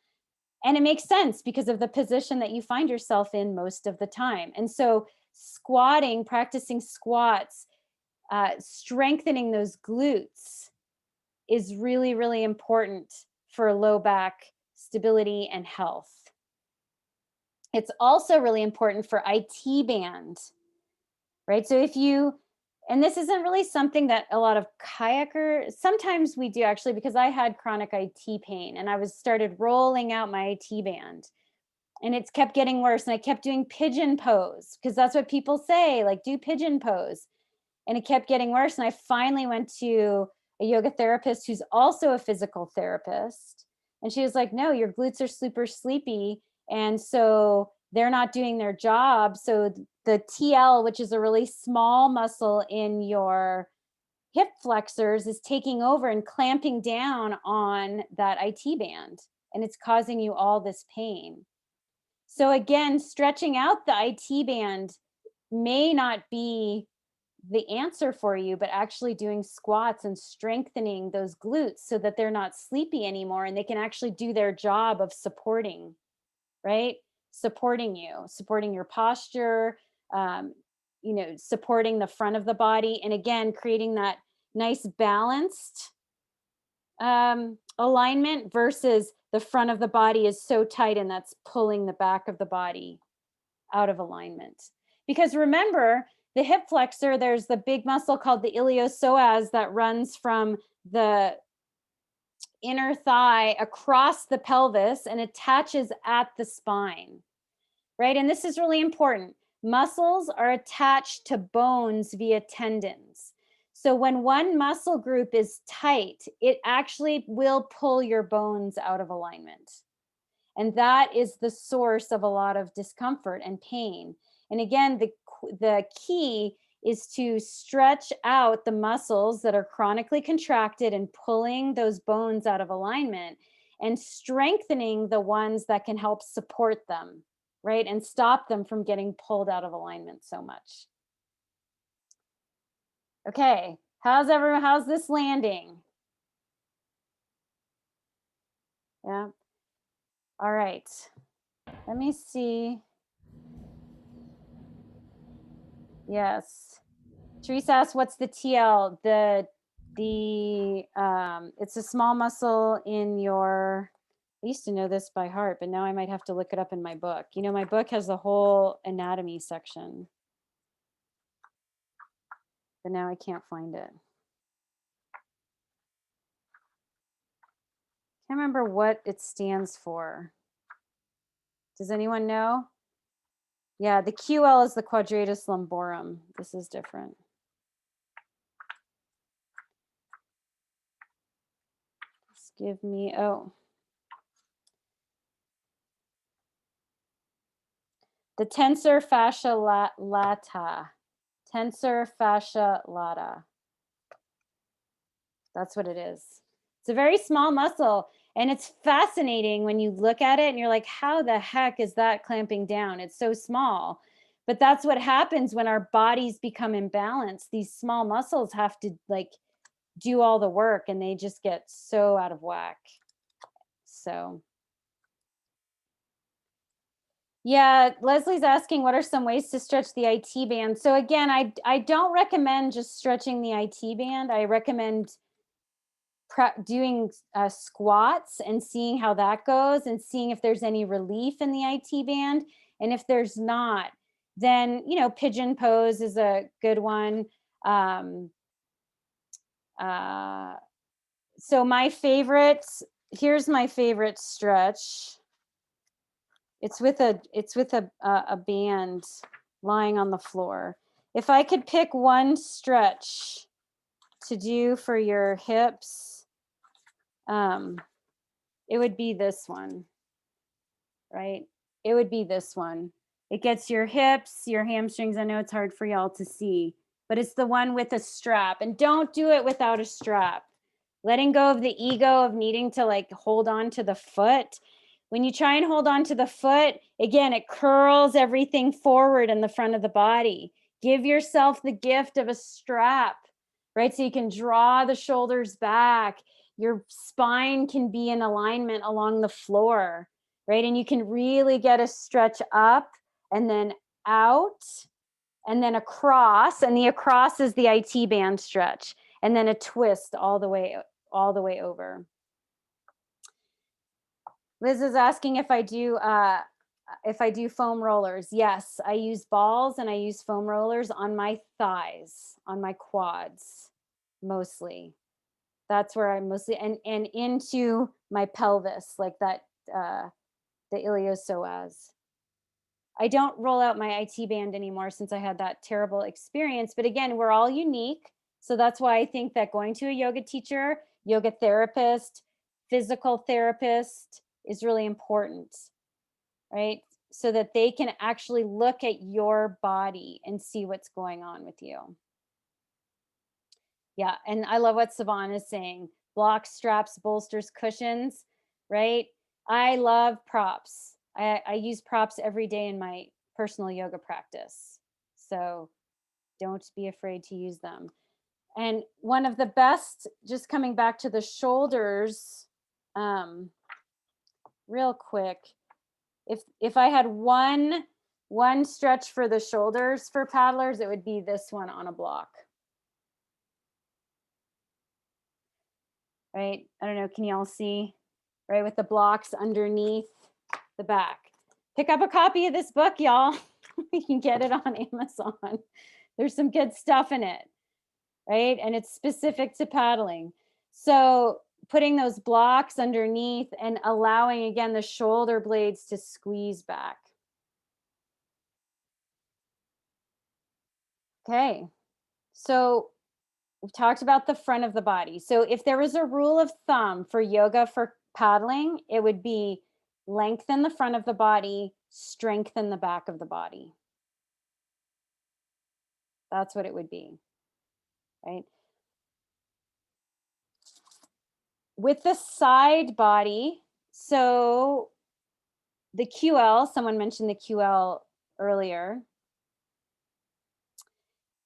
And it makes sense because of the position that you find yourself in most of the time. And so squatting, practicing squats, strengthening those glutes is really, really important for low back stability and health. It's also really important for IT band, right? So if you, and this isn't really something that a lot of kayakers, sometimes we do actually, because I had chronic IT pain and I started rolling out my IT band and it's kept getting worse. And I kept doing pigeon pose because that's what people say, like do pigeon pose. And it kept getting worse. And I finally went to a yoga therapist who's also a physical therapist. And she was like, no, your glutes are super sleepy. And so they're not doing their job. So the TL, which is a really small muscle in your hip flexors, is taking over and clamping down on that IT band. And it's causing you all this pain. So again, stretching out the IT band may not be the answer for you, but actually doing squats and strengthening those glutes so that they're not sleepy anymore and they can actually do their job of supporting, right? Supporting you, supporting your posture, supporting the front of the body. And again, creating that nice balanced alignment versus the front of the body is so tight and that's pulling the back of the body out of alignment. Because remember, the hip flexor, there's the big muscle called the iliopsoas that runs from the inner thigh across the pelvis and attaches at the spine, right? And this is really important. Muscles are attached to bones via tendons. So when one muscle group is tight, it actually will pull your bones out of alignment. And that is the source of a lot of discomfort and pain. And again, the key is to stretch out the muscles that are chronically contracted and pulling those bones out of alignment and strengthening the ones that can help support them, right? And stop them from getting pulled out of alignment so much. Okay, how's this landing? Yeah. All right. Let me see. Yes. Teresa asked, what's the TL? It's a small muscle in your, I used to know this by heart, but now I might have to look it up in my book. You know, my book has the whole anatomy section, but now I can't find it. Can't remember what it stands for. Does anyone know? Yeah, the QL is the quadratus lumborum. This is different. Just give me, the tensor fascia lata. Tensor fascia lata. That's what it is. It's a very small muscle. And it's fascinating when you look at it and you're like, how the heck is that clamping down? It's so small. But that's what happens when our bodies become imbalanced. These small muscles have to like do all the work and they just get so out of whack. So yeah, Leslie's asking, what are some ways to stretch the IT band? So again, I don't recommend just stretching the IT band. I recommend doing squats and seeing how that goes and seeing if there's any relief in the IT band. And if there's not, then, you know, pigeon pose is a good one. So here's my favorite stretch. It's with a band lying on the floor. If I could pick one stretch to do for your hips, it would be this one, right? It would be this one. It gets your hips, your hamstrings. I know it's hard for y'all to see, but it's the one with a strap. And don't do it without a strap. Letting go of the ego of needing to like hold on to the foot. When you try and hold on to the foot, again, it curls everything forward in the front of the body. Give yourself the gift of a strap, right? So you can draw the shoulders back. Your spine can be in alignment along the floor, right? And you can really get a stretch up and then out and then across. And the across is the IT band stretch. And then a twist all the way over. Liz is asking if I do foam rollers. Yes, I use balls and I use foam rollers on my thighs, on my quads, mostly. That's where I mostly, and into my pelvis, like that, the iliopsoas. I don't roll out my IT band anymore since I had that terrible experience. But again, we're all unique. So that's why I think that going to a yoga teacher, yoga therapist, physical therapist is really important, right? So that they can actually look at your body and see what's going on with you. Yeah, and I love what Savan is saying. Blocks, straps, bolsters, cushions, right? I love props. I use props every day in my personal yoga practice. So don't be afraid to use them. And one of the best, just coming back to the shoulders, real quick, if I had one stretch for the shoulders for paddlers, it would be this one on a block. Right? I don't know, can y'all see? Right, with the blocks underneath the back. Pick up a copy of this book, y'all. You can get it on Amazon. There's some good stuff in it, right? And it's specific to paddling. So putting those blocks underneath and allowing, again, the shoulder blades to squeeze back. Okay, so we've talked about the front of the body. So if there was a rule of thumb for yoga for paddling, it would be lengthen the front of the body, strengthen the back of the body. That's what it would be, right? With the side body, so the QL, someone mentioned the QL earlier,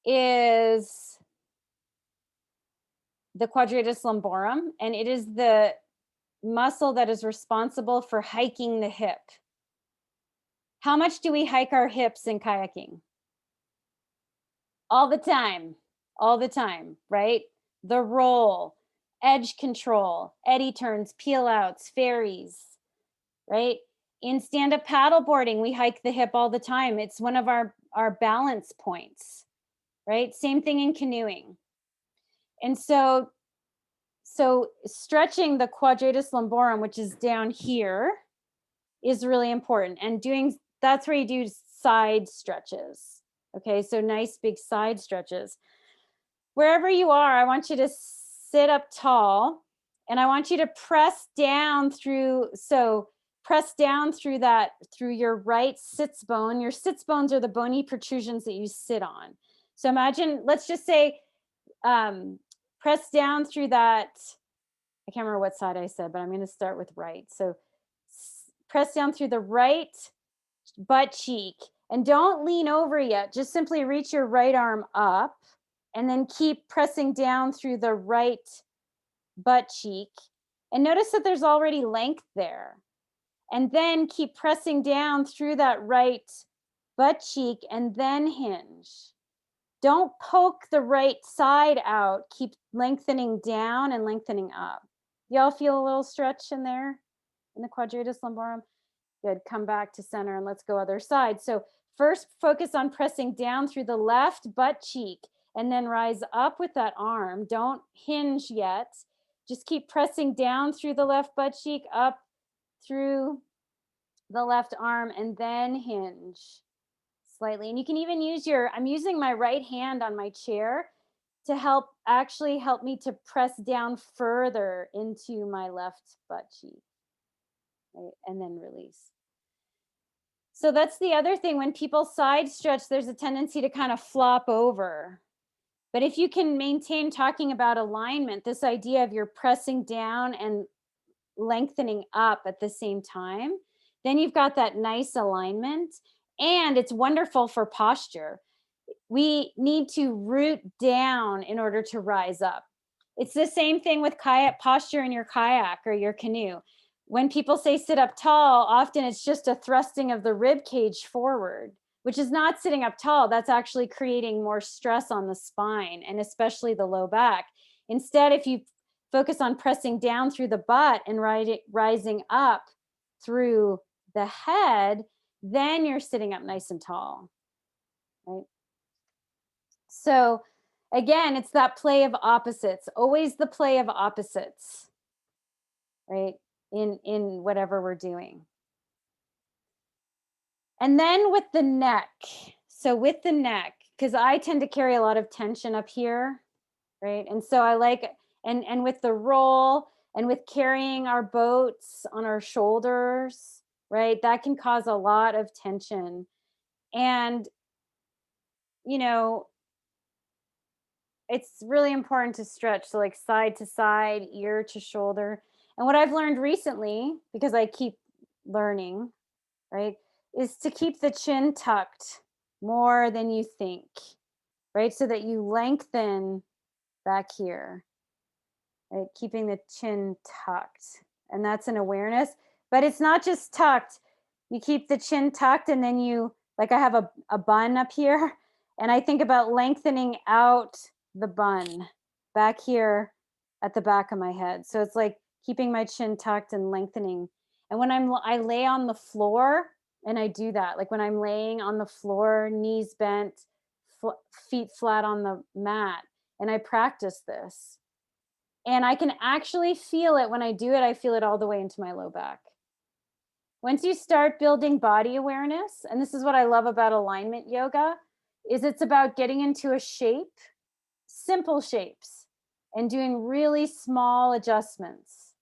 is the quadratus lumborum, and it is the muscle that is responsible for hiking the hip. How much do we hike our hips in kayaking? All the time, right? The roll, edge control, eddy turns, peel outs, ferries, right? In stand-up paddleboarding, we hike the hip all the time. It's one of our balance points, right? Same thing in canoeing. And so stretching the quadratus lumborum, which is down here, is really important. And that's where you do side stretches. Okay, so nice big side stretches. Wherever you are, I want you to sit up tall and I want you to press down through your right sits bone. Your sits bones are the bony protrusions that you sit on. So imagine, let's just say, press down through that. I can't remember what side I said, but I'm going to start with right. So press down through the right butt cheek and don't lean over yet. Just simply reach your right arm up and then keep pressing down through the right butt cheek. And notice that there's already length there. And then keep pressing down through that right butt cheek and then hinge. Don't poke the right side out. Keep lengthening down and lengthening up. Y'all feel a little stretch in there in the quadratus lumborum? Good. Come back to center and let's go other side. So first focus on pressing down through the left butt cheek and then rise up with that arm. Don't hinge yet. Just keep pressing down through the left butt cheek, up through the left arm, and then hinge slightly. And you can even use I'm using my right hand on my chair to help me to press down further into my left butt cheek, right? And then release. So that's the other thing. When people side stretch, there's a tendency to kind of flop over. But if you can maintain, talking about alignment, this idea of you're pressing down and lengthening up at the same time, then you've got that nice alignment, and it's wonderful for posture. We need to root down in order to rise up. It's the same thing with kayak posture in your kayak or your canoe. When people say sit up tall, often it's just a thrusting of the rib cage forward, which is not sitting up tall. That's actually creating more stress on the spine and especially the low back. Instead, if you focus on pressing down through the butt and rising up through the head, then you're sitting up nice and tall, right? So again, it's that play of opposites, always the play of opposites, right? In whatever we're doing. And then with the neck. So with the neck, because I tend to carry a lot of tension up here, right? And so I like, and with the roll and with carrying our boats on our shoulders, right? That can cause a lot of tension. And, you know, it's really important to stretch. So like side to side, ear to shoulder. And what I've learned recently, because I keep learning, right, is to keep the chin tucked more than you think, right? So that you lengthen back here, right? Keeping the chin tucked. And that's an awareness, but it's not just tucked. You keep the chin tucked and then you, like I have a bun up here, and I think about lengthening out the bun back here at the back of my head. So it's like keeping my chin tucked and lengthening. And when I lay on the floor and I do that, like when I'm laying on the floor, knees bent, feet flat on the mat, and I practice this. And I can actually feel it when I do it. I feel it all the way into my low back. Once you start building body awareness, and this is what I love about alignment yoga, is it's about getting into a shape, simple shapes, and doing really small adjustments.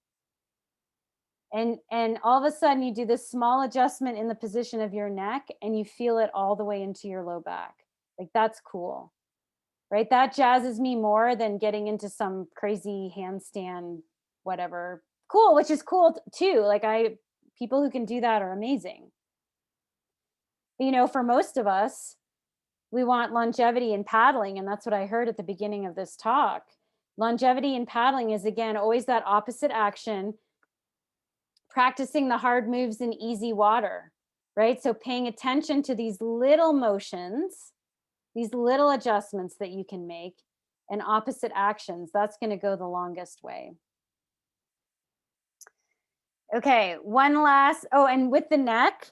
And all of a sudden you do this small adjustment in the position of your neck and you feel it all the way into your low back. Like that's cool, right? That jazzes me more than getting into some crazy handstand, whatever. Cool, which is cool too. Like people who can do that are amazing. You know, for most of us, we want longevity in paddling. And that's what I heard at the beginning of this talk. Longevity in paddling is, again, always that opposite action, practicing the hard moves in easy water, right? So paying attention to these little motions, these little adjustments that you can make, and opposite actions, that's going to go the longest way. Okay, one last, and with the neck,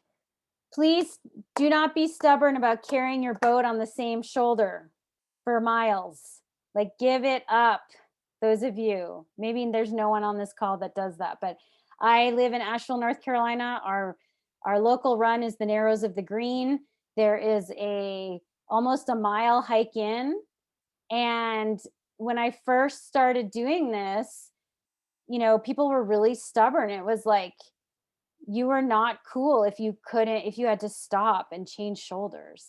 please do not be stubborn about carrying your boat on the same shoulder for miles. Like, give it up. Those of you, maybe there's no one on this call that does that, but I live in Asheville, North Carolina. Our local run is the Narrows of the Green. There is almost a mile hike in. And when I first started doing this, you know, people were really stubborn. It was like, you were not cool if you had to stop and change shoulders.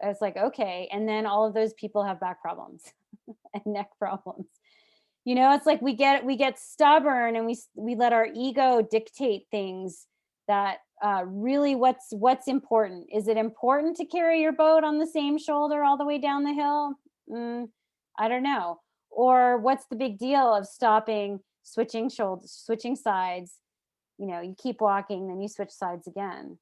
I was like, okay. And then all of those people have back problems and neck problems. You know, it's like we get stubborn and we let our ego dictate things that really what's important. Is it important to carry your boat on the same shoulder all the way down the hill? I don't know. Or what's the big deal of stopping, switching shoulders, switching sides? You know, you keep walking, then you switch sides again,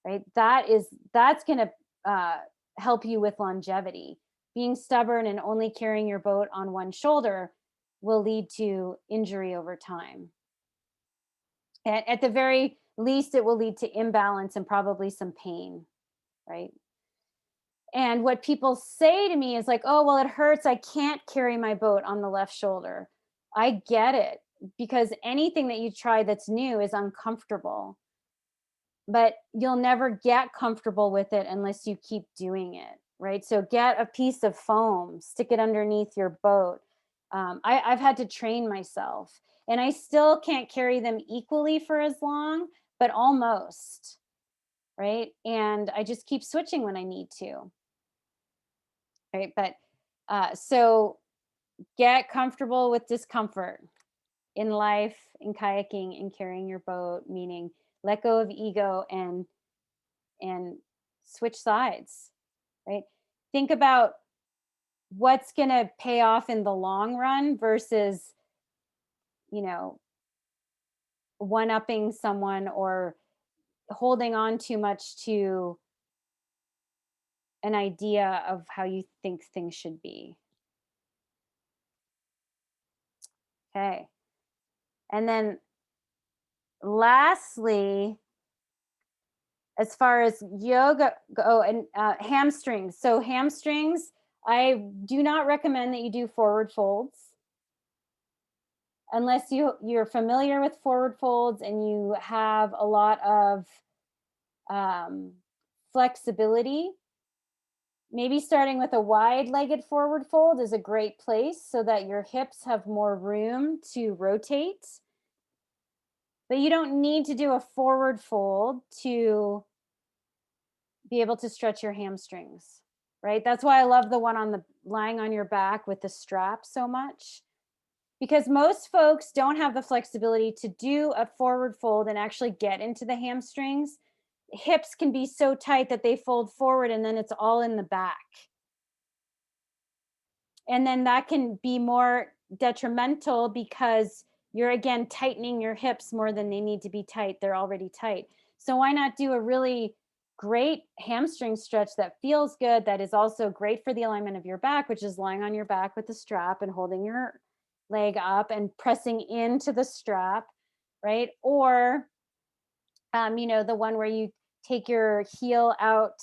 right? That's going to help you with longevity. Being stubborn and only carrying your boat on one shoulder will lead to injury over time. And at the very least, it will lead to imbalance and probably some pain, right? And what people say to me is like, oh, well, it hurts. I can't carry my boat on the left shoulder. I get it, because anything that you try that's new is uncomfortable. But you'll never get comfortable with it unless you keep doing it, right? So get a piece of foam, stick it underneath your boat. I've had to train myself, and I still can't carry them equally for as long, but almost, right? And I just keep switching when I need to, right? But so get comfortable with discomfort. in life, in kayaking, in carrying your boat, meaning let go of ego and switch sides, right? Think about what's going to pay off in the long run versus, you know, one-upping someone or holding on too much to an idea of how you think things should be. Okay. And then lastly, as far as yoga go and hamstrings. So hamstrings, I do not recommend that you do forward folds unless you're familiar with forward folds and you have a lot of flexibility. Maybe starting with a wide-legged forward fold is a great place so that your hips have more room to rotate. But you don't need to do a forward fold to be able to stretch your hamstrings, right? That's why I love the one on the lying on your back with the strap so much, because most folks don't have the flexibility to do a forward fold and actually get into the hamstrings. Hips can be so tight that they fold forward and then it's all in the back. And then that can be more detrimental because you're again tightening your hips more than they need to be tight. They're already tight. So why not do a really great hamstring stretch that feels good, that is also great for the alignment of your back, which is lying on your back with the strap and holding your leg up and pressing into the strap, right? Or, the one where you take your heel out.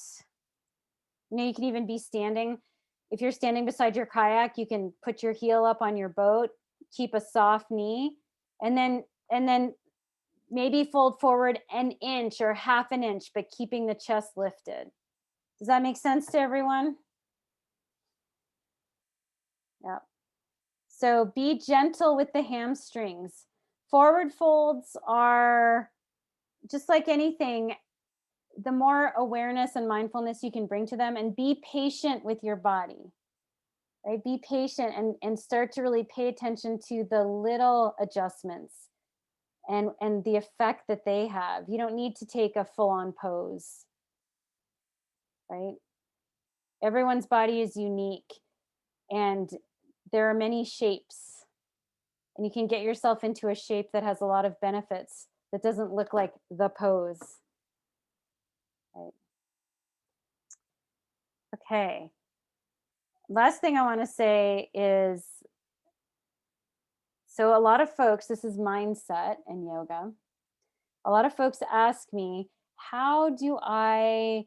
You can even be standing. If you're standing beside your kayak, you can put your heel up on your boat, keep a soft knee, and then maybe fold forward an inch or half an inch, but keeping the chest lifted. Does that make sense to everyone? Yeah. So be gentle with the hamstrings. Forward folds are just like anything. The more awareness and mindfulness you can bring to them, and be patient with your body, right? Be patient and start to really pay attention to the little adjustments and the effect that they have. You don't need to take a full-on pose, right? Everyone's body is unique and there are many shapes, and you can get yourself into a shape that has a lot of benefits that doesn't look like the pose, right? Okay. Last thing I want to say is, so a lot of folks, this is mindset and yoga. A lot of folks ask me, how do I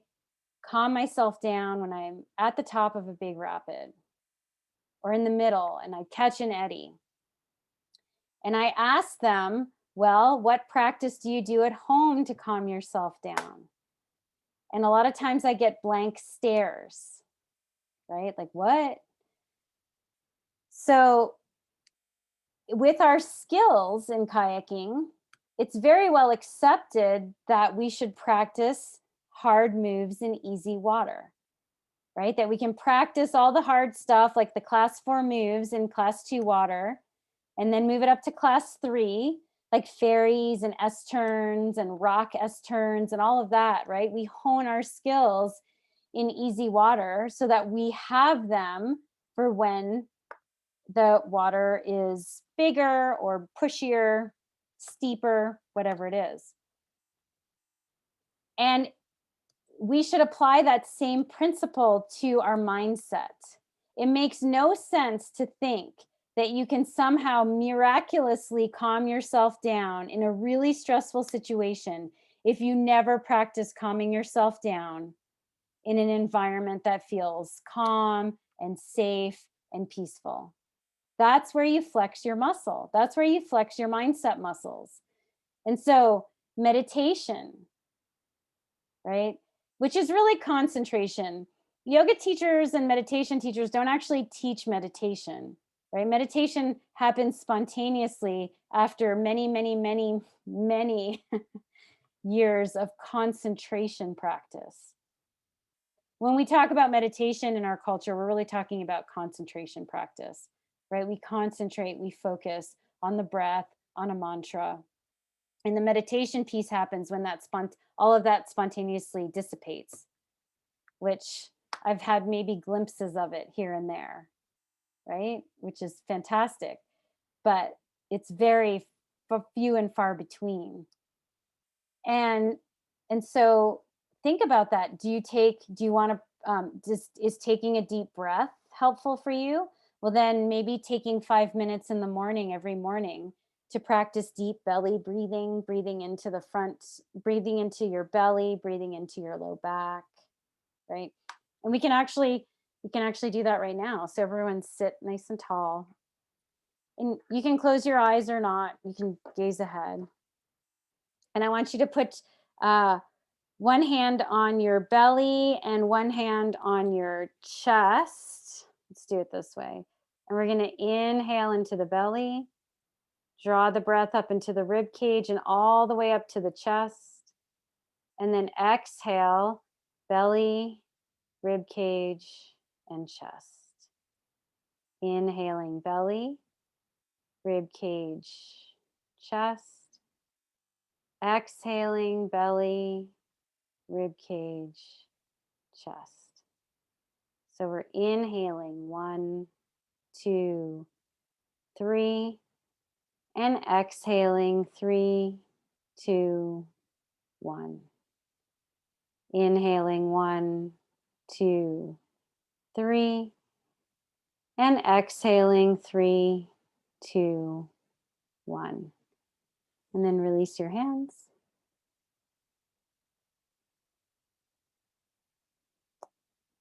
calm myself down when I'm at the top of a big rapid or in the middle and I catch an eddy? And I ask them, well, what practice do you do at home to calm yourself down? And a lot of times I get blank stares, right? Like, what? So with our skills in kayaking, it's very well accepted that we should practice hard moves in easy water, right? That we can practice all the hard stuff like the class 4 moves in class 2 water, and then move it up to class 3, like ferries and S-turns and rock S-turns and all of that, right? We hone our skills in easy water so that we have them for when the water is bigger or pushier, steeper, whatever it is. And we should apply that same principle to our mindset. It makes no sense to think that you can somehow miraculously calm yourself down in a really stressful situation if you never practice calming yourself down in an environment that feels calm and safe and peaceful. That's where you flex your muscle. That's where you flex your mindset muscles. And so meditation, right? Which is really concentration. Yoga teachers and meditation teachers don't actually teach meditation, right? Meditation happens spontaneously after many, many, many, many years of concentration practice. When we talk about meditation in our culture, we're really talking about concentration practice, right? We concentrate, we focus on the breath, on a mantra. And the meditation piece happens when all of that spontaneously dissipates, which I've had maybe glimpses of it here and there, right? Which is fantastic, but it's very few and far between. And so think about that. Do you want to, is taking a deep breath helpful for you? Well, then maybe taking 5 minutes in the morning, every morning, to practice deep belly breathing, breathing into the front, breathing into your belly, breathing into your low back, right? And we can actually do that right now. So everyone sit nice and tall. And you can close your eyes or not. You can gaze ahead. And I want you to put one hand on your belly and one hand on your chest. Let's do it this way. And we're going to inhale into the belly, draw the breath up into the rib cage and all the way up to the chest. And then exhale, belly, rib cage, and chest. Inhaling belly, rib cage, chest. Exhaling belly, rib cage, chest. So we're inhaling 1, 2, 3, and exhaling 3, 2, 1. Inhaling 1, 2, 3, and exhaling 3, 2, 1. And then release your hands.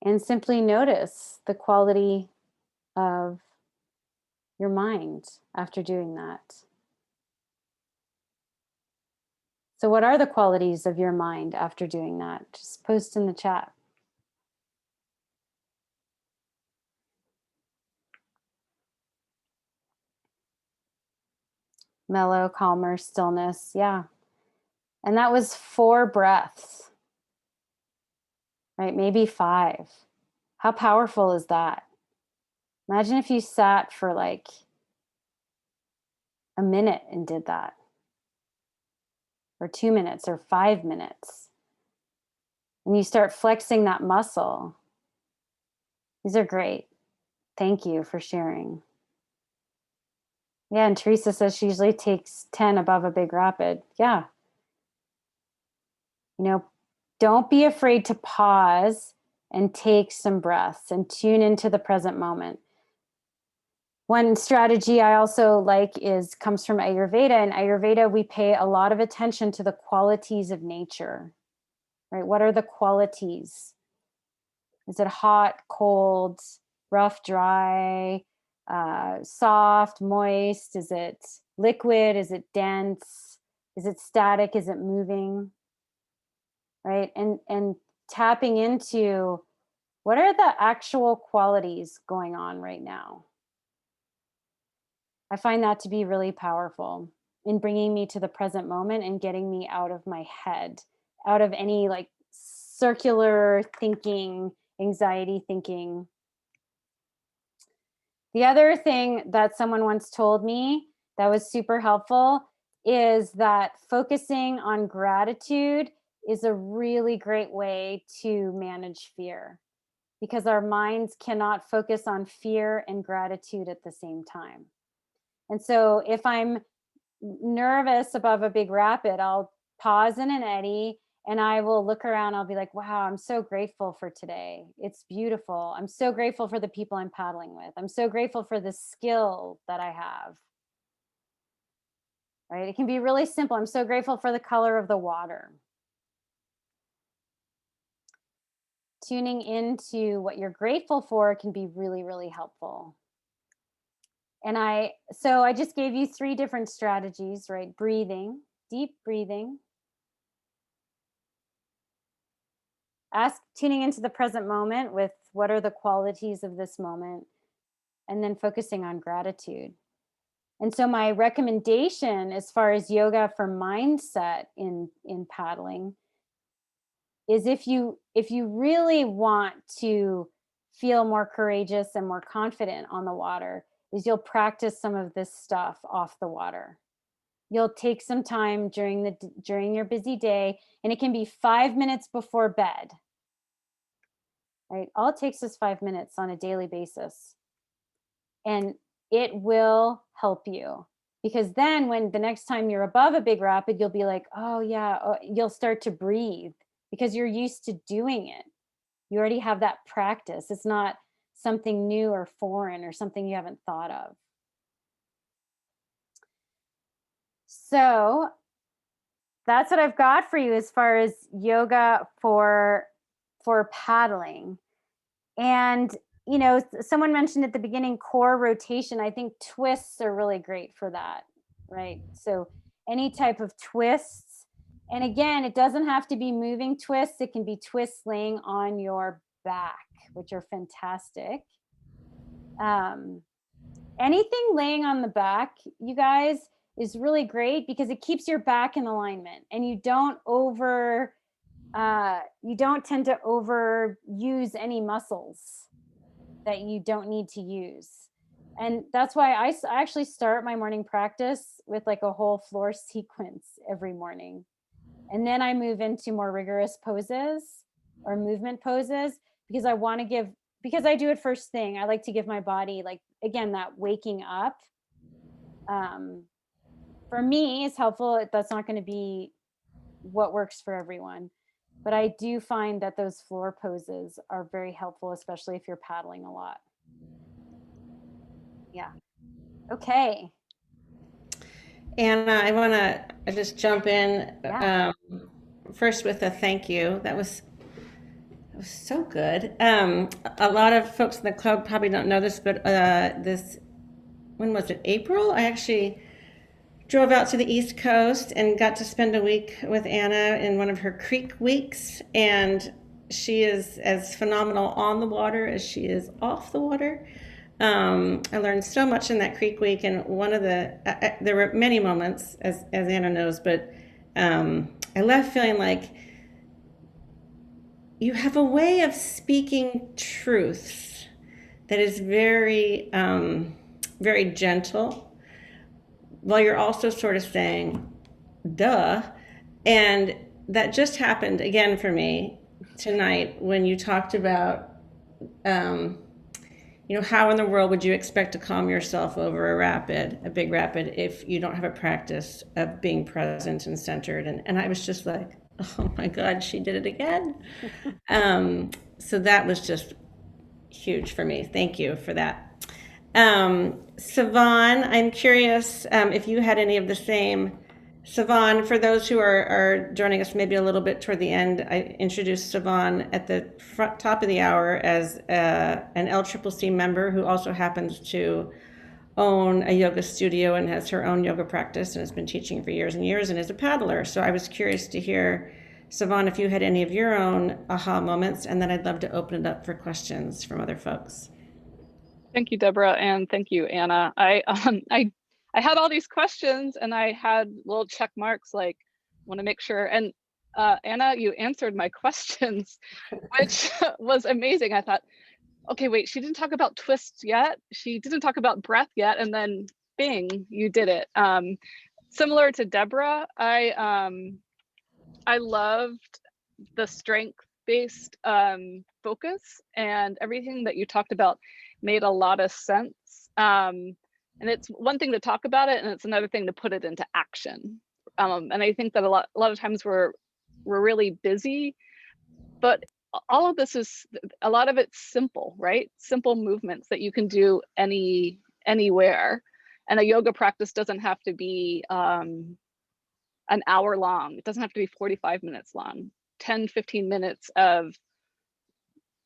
And simply notice the quality of your mind after doing that. So what are the qualities of your mind after doing that? Just post in the chat. Mellow, calmer, stillness. Yeah. And that was 4 breaths, right? Maybe 5. How powerful is that? Imagine if you sat for like a minute and did that, or 2 minutes or 5 minutes. And you start flexing that muscle. These are great. Thank you for sharing. Yeah, and Teresa says she usually takes 10 above a big rapid. Yeah. You know, don't be afraid to pause and take some breaths and tune into the present moment. One strategy I also like comes from Ayurveda. In Ayurveda, we pay a lot of attention to the qualities of nature, right? What are the qualities? Is it hot, cold, rough, dry, soft, moist? Is it liquid? Is it dense? Is it static? Is it moving? Right? And tapping into what are the actual qualities going on right now? I find that to be really powerful in bringing me to the present moment and getting me out of my head, out of any like circular thinking, anxiety thinking. The other thing that someone once told me that was super helpful is that focusing on gratitude is a really great way to manage fear, because our minds cannot focus on fear and gratitude at the same time. And so if I'm nervous above a big rapid, I'll pause in an eddy and I will look around. I'll be like, wow, I'm so grateful for today. It's beautiful. I'm so grateful for the people I'm paddling with. I'm so grateful for the skill that I have. Right? It can be really simple. I'm so grateful for the color of the water. Tuning into what you're grateful for can be really, really helpful. And I just gave you 3 different strategies, right? Breathing, deep breathing. Tuning into the present moment with what are the qualities of this moment, and then focusing on gratitude. And so my recommendation as far as yoga for mindset in paddling is if you really want to feel more courageous and more confident on the water, is you'll practice some of this stuff off the water. you'll take some time during your busy day, and it can be 5 minutes before bed. Right? All it takes is 5 minutes on a daily basis. And it will help you, because then when the next time you're above a big rapid, you'll be like, oh yeah, you'll start to breathe because you're used to doing it. You already have that practice. It's not something new or foreign or something you haven't thought of. So that's what I've got for you as far as yoga for paddling. And you know, someone mentioned at the beginning core rotation. I think twists are really great for that, right? So any type of twists. And again, it doesn't have to be moving twists. It can be twists laying on your back, which are fantastic. Anything laying on the back, you guys, is really great because it keeps your back in alignment, and you don't tend to overuse any muscles that you don't need to use. And that's why I actually start my morning practice with like a whole floor sequence every morning. And then I move into more rigorous poses or movement poses, because because I do it first thing. I like to give my body, like, again, that waking up. For me, it's helpful. That's not going to be what works for everyone. But I do find that those floor poses are very helpful, especially if you're paddling a lot. Yeah. Okay.
Anna, I want to just jump in
Yeah.
first with a thank you. That was so good. A lot of folks in the club probably don't know this, but when was it? April? I actually drove out to the East Coast and got to spend a week with Anna in one of her creek weeks. And she is as phenomenal on the water as she is off the water. I learned so much in that creek week, and one of there were many moments, as Anna knows, but I left feeling like you have a way of speaking truths that is very, very gentle, while you're also sort of saying, duh. And that just happened again for me tonight when you talked about, how in the world would you expect to calm yourself over a big rapid, if you don't have a practice of being present and centered? And I was just like, oh my God, she did it again. So that was just huge for me. Thank you for that. Savan, I'm curious if you had any of the same. Savan, for those who are joining us maybe a little bit toward the end, I introduced Savan at the top of the hour as an LCCC member who also happens to own a yoga studio and has her own yoga practice and has been teaching for years and years and is a paddler. So I was curious to hear, Savan, if you had any of your own aha moments, and then I'd love to open it up for questions from other folks.
Thank you, Deborah, and thank you, Anna. I had all these questions and I had little check marks, like, want to make sure. And Anna, you answered my questions, which was amazing. I thought, okay, wait, she didn't talk about twists yet. She didn't talk about breath yet. And then bing, you did it. Similar to Deborah, I loved the strength-based focus, and everything that you talked about made a lot of sense. And it's one thing to talk about it, and it's another thing to put it into action. And I think that a lot of times we're really busy, but all of this is, a lot of it's simple, right? Simple movements that you can do anywhere. And a yoga practice doesn't have to be an hour long. It doesn't have to be 45 minutes long. 10, 15 minutes of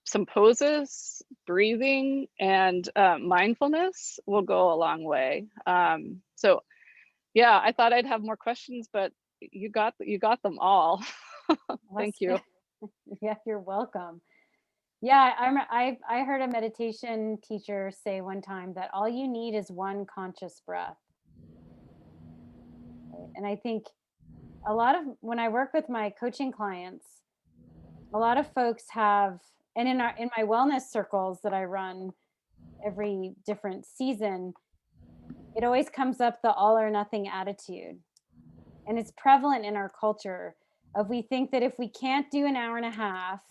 some poses, breathing, and mindfulness will go a long way. So yeah, I thought I'd have more questions, but you got them all. Thank you.
Yeah, you're welcome. Yeah, I heard a meditation teacher say one time that all you need is one conscious breath. And I think when I work with my coaching clients, a lot of folks have, and in my wellness circles that I run every different season, it always comes up, the all or nothing attitude. And it's prevalent in our culture of we think that if we can't do an hour and a half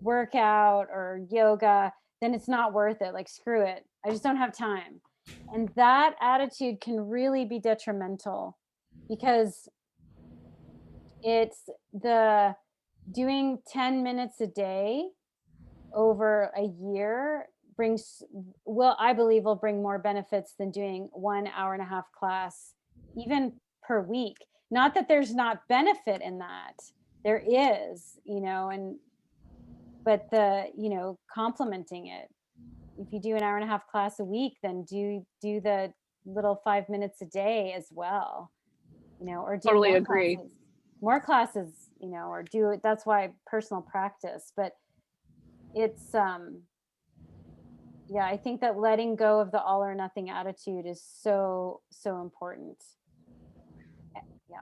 workout or yoga, then it's not worth it. Like, screw it. I just don't have time. And that attitude can really be detrimental, because it's the doing 10 minutes a day over a year I believe will bring more benefits than doing 1 hour and a half class, even per week. Not that there's not benefit in that. There is, but complementing it. If you do an hour and a half class a week, then do the little 5 minutes a day as well, or do
Totally agree.
more classes, or do it. That's why personal practice, but it's, yeah, I think that letting go of the all or nothing attitude is so, so important. Yeah.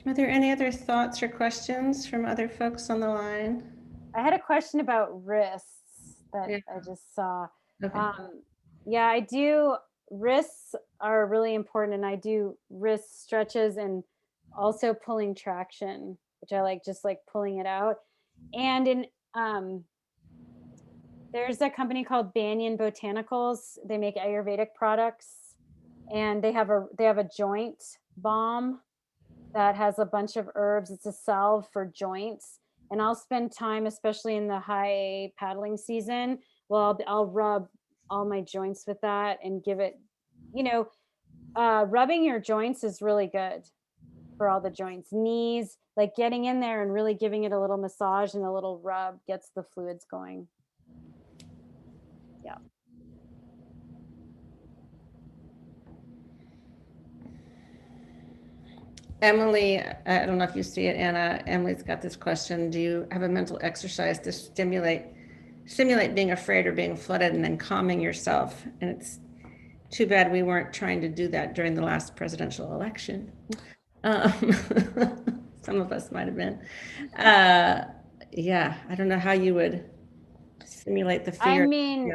Are there any other thoughts or questions from other folks on the line?
I had a question about wrists that
Yeah.
I just saw.
Okay.
Yeah, I do. Wrists are really important, and I do wrist stretches and also pulling traction, which I like, just like pulling it out. And there's a company called Banyan Botanicals. They make Ayurvedic products, and they have a joint balm that has a bunch of herbs. It's a salve for joints. And I'll spend time, especially in the high paddling season. Well, I'll rub all my joints with that and give it, rubbing your joints is really good for all the joints, knees, like getting in there and really giving it a little massage and a little rub gets the fluids going. Yeah.
Emily, I don't know if you see it, Anna. Emily's got this question. Do you have a mental exercise to simulate being afraid or being flooded and then calming yourself? And it's too bad we weren't trying to do that during the last presidential election. Some of us might have been. Yeah, I don't know how you would simulate the fear.
I mean,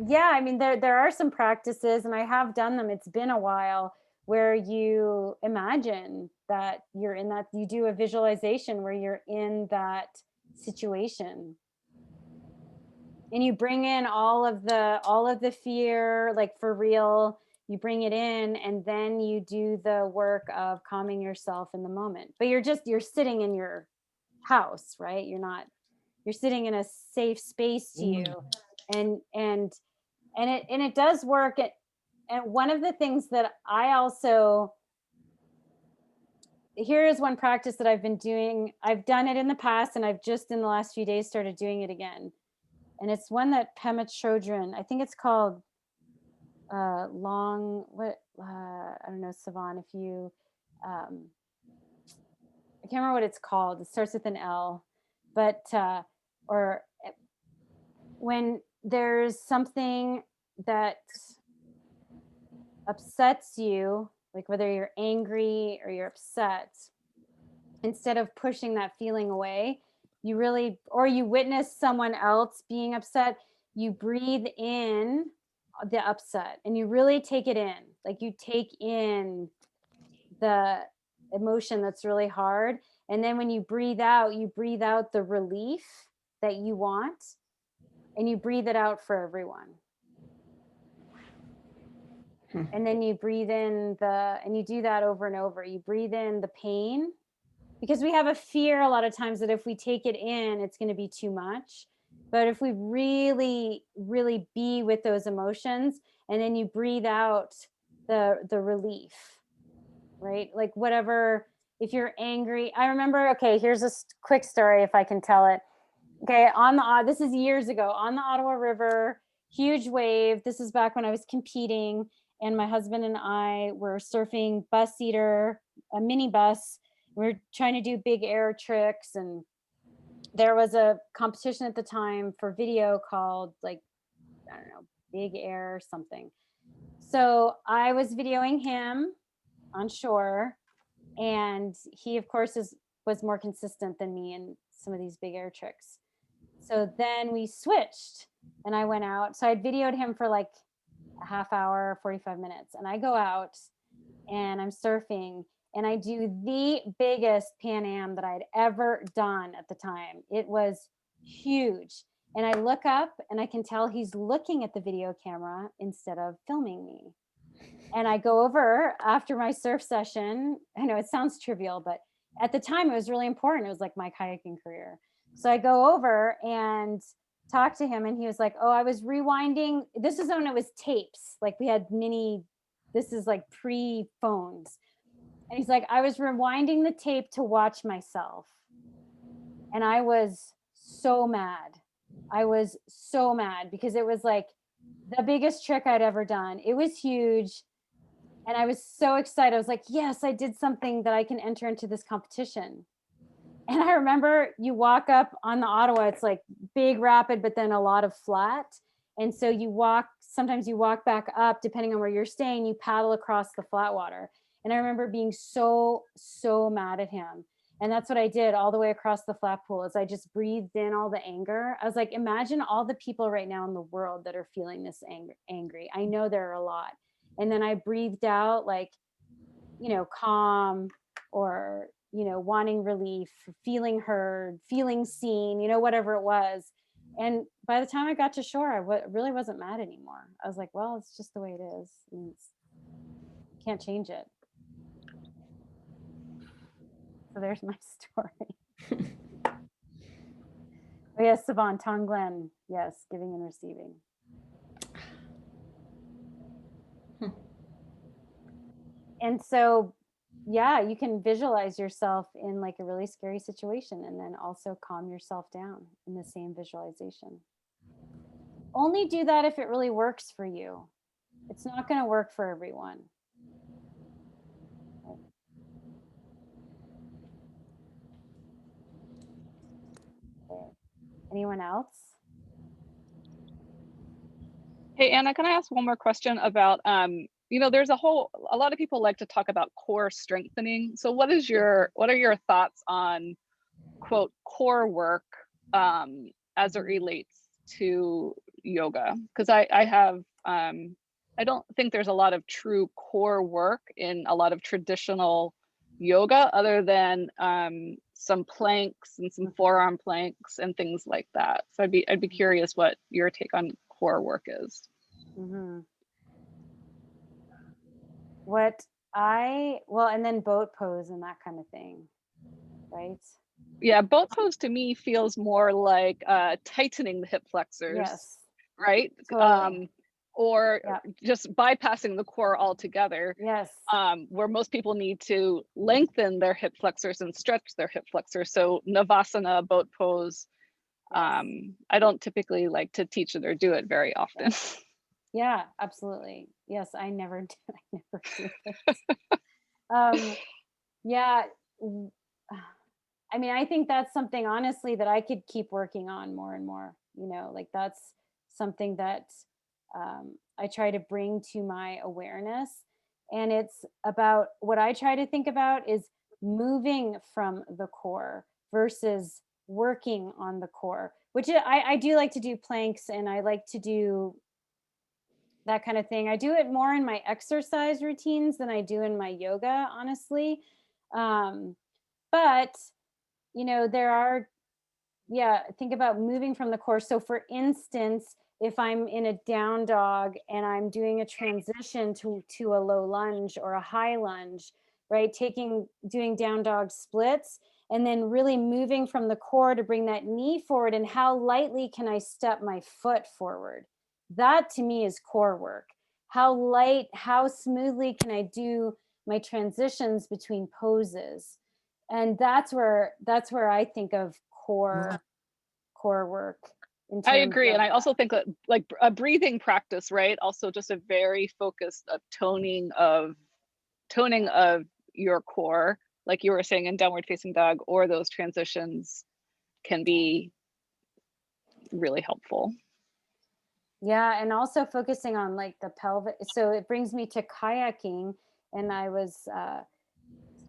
yeah, I mean, there are some practices, and I have done them. It's been a while, where you imagine that you're in that, you do a visualization where you're in that situation, and you bring in all of the fear, like for real. You bring it in, and then you do the work of calming yourself in the moment. But you're sitting in your house, right? You're sitting in a safe space to you, and it does work. And one of the things that here is one practice that I've been doing. I've done it in the past, and I've just in the last few days started doing it again. And it's one that Pema Chodron, I think it's called I don't know, Savan, if you, I can't remember what it's called. It starts with an L, but, or when there's something that upsets you, like whether you're angry or you're upset, instead of pushing that feeling away, or you witness someone else being upset, you breathe in the upset and you really take it in. Like, you take in the emotion that's really hard. And then when you breathe out the relief that you want, and you breathe it out for everyone. And then you breathe in and you do that over and over. You breathe in the pain, because we have a fear a lot of times that if we take it in, it's going to be too much. But if we really, really be with those emotions, and then you breathe out the relief, right? Like, whatever, if you're angry, I remember, okay, here's a quick story if I can tell it. Okay, this is years ago, on the Ottawa River, huge wave. This is back when I was competing, and my husband and I were surfing Bus Eater, a mini bus. We were trying to do big air tricks, and there was a competition at the time for video called, like, I don't know, Big Air or something. So I was videoing him on shore, and he, of course, was more consistent than me in some of these big air tricks. So then we switched, and I went out. So I'd videoed him for like a half hour, 45 minutes. And I go out and I'm surfing and I do the biggest Pan Am that I'd ever done at the time. It was huge. And I look up and I can tell he's looking at the video camera instead of filming me. And I go over after my surf session. I know it sounds trivial, but at the time it was really important. It was like my kayaking career. So I go over and talk to him and he was like, oh, I was rewinding. This is when it was tapes. Like we had this is like pre-phones. And he's like, I was rewinding the tape to watch myself. And I was so mad. I was so mad because it was like the biggest trick I'd ever done. It was huge. And I was so excited. I was like, yes, I did something that I can enter into this competition. And I remember you walk up on the Ottawa, it's like big rapid, but then a lot of flat. And so sometimes you walk back up, depending on where you're staying, you paddle across the flat water. And I remember being so mad at him. And that's what I did all the way across the flat pool is I just breathed in all the anger. I was like, imagine all the people right now in the world that are feeling this angry. I know there are a lot. And then I breathed out like, calm or, wanting relief, feeling heard, feeling seen, whatever it was. And by the time I got to shore, I really wasn't mad anymore. I was like, well, it's just the way it is. Can't change it. So there's my story. Oh yes, Savon, Tonglen. Yes, giving and receiving. And so, yeah, you can visualize yourself in like a really scary situation and then also calm yourself down in the same visualization. Only do that if it really works for you. It's not going to work for everyone. Okay. Anyone else?
Hey, Anna, can I ask one more question about, there's a lot of people like to talk about core strengthening. So what are your thoughts on quote core work as it relates to yoga? Because I don't think there's a lot of true core work in a lot of traditional yoga other than some planks and some forearm planks and things like that. So I'd be curious what your take on core work is.
Mm-hmm. And then boat pose and that kind of thing, right?
Yeah, boat pose to me feels more like tightening the hip flexors,
Yes.
right?
Totally.
Or just bypassing the core altogether.
Yes.
Where most people need to lengthen their hip flexors and stretch their hip flexors. So Navasana, boat pose, I don't typically like to teach it or do it very often.
Yeah, absolutely. Yes, I never do it. Yeah. I mean, I think that's something honestly that I could keep working on more and more, like that's something that I try to bring to my awareness. And it's about what I try to think about is moving from the core versus working on the core, which I do like to do planks and I like to do that kind of thing. I do it more in my exercise routines than I do in my yoga, honestly. But, think about moving from the core. So for instance, if I'm in a down dog and I'm doing a transition to a low lunge or a high lunge, right? Doing down dog splits and then really moving from the core to bring that knee forward and how lightly can I step my foot forward? That to me is core work. How smoothly can I do my transitions between poses? And that's where I think of core work.
I agree. And I also think that like a breathing practice, right? Also just a very focused toning of your core, like you were saying in downward facing dog, or those transitions can be really helpful.
Yeah, and also focusing on like the pelvic. So it brings me to kayaking, and I was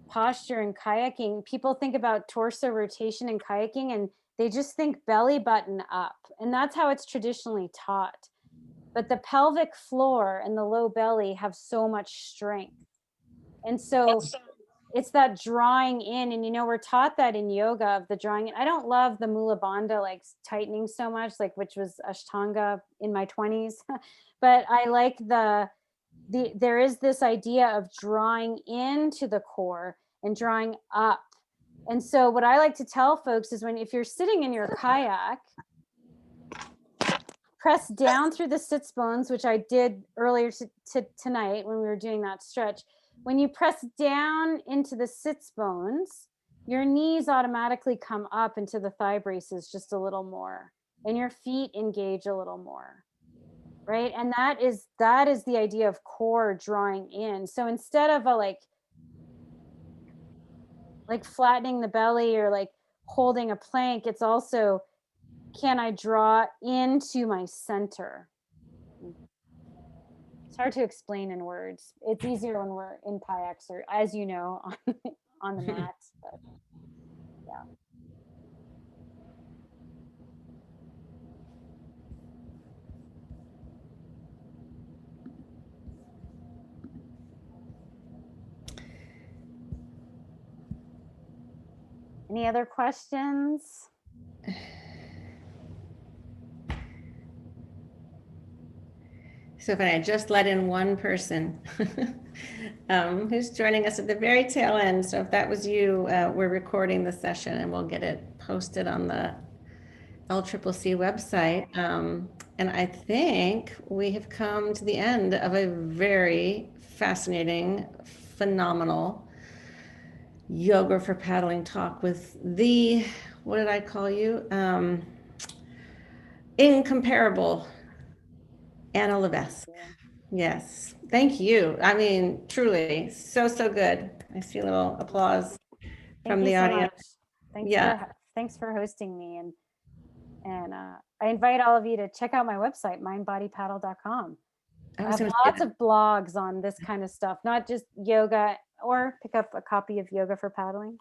posture in kayaking. People think about torso rotation in kayaking, and they just think belly button up, and that's how it's traditionally taught. but the pelvic floor and the low belly have so much strength. And so it's that drawing in, and we're taught that in yoga, of the drawing in. I don't love the mula bandha like tightening so much, like, which was Ashtanga in my 20s, but I like there is this idea of drawing into the core and drawing up. And so what I like to tell folks is, if you're sitting in your kayak, press down through the sits bones, which I did earlier tonight when we were doing that stretch. When you press down into the sits bones, your knees automatically come up into the thigh braces just a little more, and your feet engage a little more, right? And that is the idea of core drawing in. So instead of a like flattening the belly or like holding a plank, it's also, can I draw into my center? It's hard to explain in words. It's easier when we're in kayaks, or, as you know, on the mat. But yeah. Any other questions?
So funny, I just let in one person who's joining us at the very tail end. So if that was you, we're recording the session and we'll get it posted on the LCCC website. And I think we have come to the end of a very fascinating, phenomenal yoga for paddling talk with what did I call you? Incomparable Anna Levesque. Yes. Thank you. I mean, truly, so good. I see a little applause from the audience.
Thanks for hosting me. And I invite all of you to check out my website, mindbodypaddle.com. I have lots of blogs on this kind of stuff, not just yoga, or pick up a copy of Yoga for Paddling.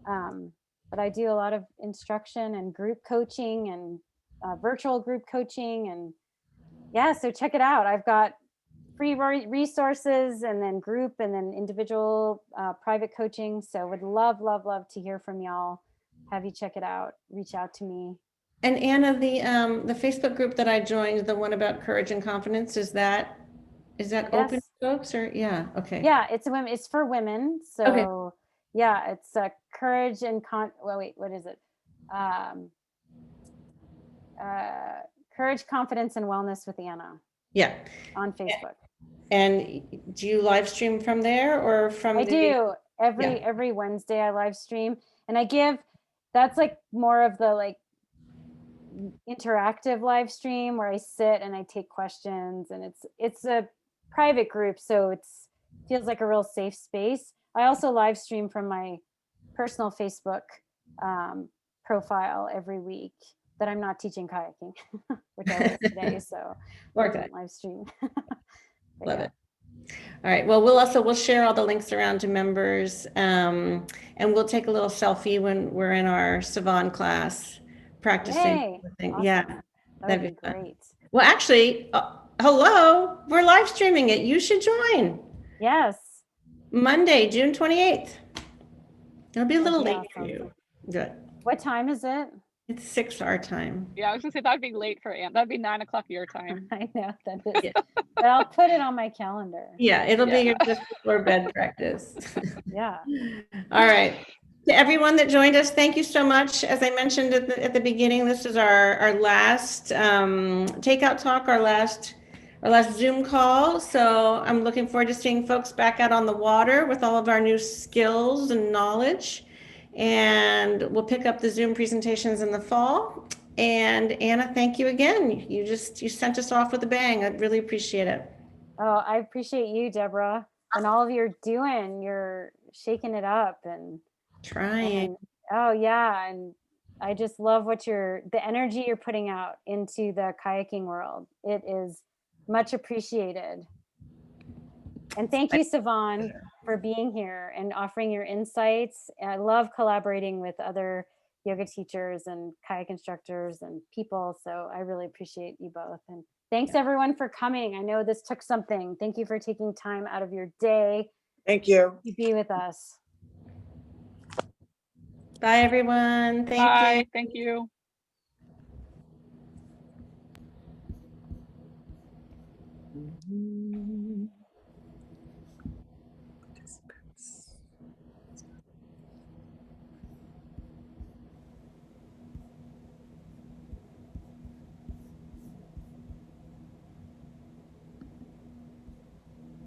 But I do a lot of instruction and group coaching and virtual group coaching. And so check it out. I've got free resources, and then group, and then individual private coaching. So would love to hear from y'all. Have you check it out. Reach out to me.
And Anna, the Facebook group that I joined, the one about courage and confidence, is that open to folks, or okay?
Yeah, it's for women. So okay. Yeah, it's courage and what is it? Courage, confidence, and wellness with Anna.
Yeah.
On Facebook.
And do you live stream from there, or from?
I do every Wednesday. I live stream, and that's like more of the like interactive live stream where I sit and I take questions, and it's a private group, so it feels like a real safe space. I also live stream from my personal Facebook profile every week that I'm not teaching kayaking, which I was today, so live stream.
Love it. All right. Well, we'll share all the links around to members, and we'll take a little selfie when we're in our Savon class practicing.
Awesome.
Yeah,
that'd be great.
Well, actually, hello, we're live streaming it. You should join.
Yes.
Monday, June 28th. It'll be a little late for you. Good.
What time is it?
It's 6 our time.
Yeah, I was gonna say that'd be late for Anne. That'd be 9 o'clock your time.
I know that is. But I'll put it on my calendar.
Yeah, it'll be your just before bed practice.
Yeah.
All right. To everyone that joined us, thank you so much. As I mentioned at the beginning, this is our last takeout talk, our last Zoom call. So I'm looking forward to seeing folks back out on the water with all of our new skills and knowledge. And we'll pick up the Zoom presentations in the fall. And Anna, thank you again. You sent us off with a bang. I really appreciate it.
Oh, I appreciate you, Deborah, and all of you're doing. You're shaking it up and
trying.
And I just love the energy you're putting out into the kayaking world. It is much appreciated. And thank you, Savon, for being here and offering your insights. And I love collaborating with other yoga teachers and kayak instructors and people. So I really appreciate you both. And Thanks everyone for coming. I know this took something. Thank you for taking time out of your day
Thank you.
to be with us.
Bye, everyone. Thank
Bye.
you.
Thank you.
Mhm.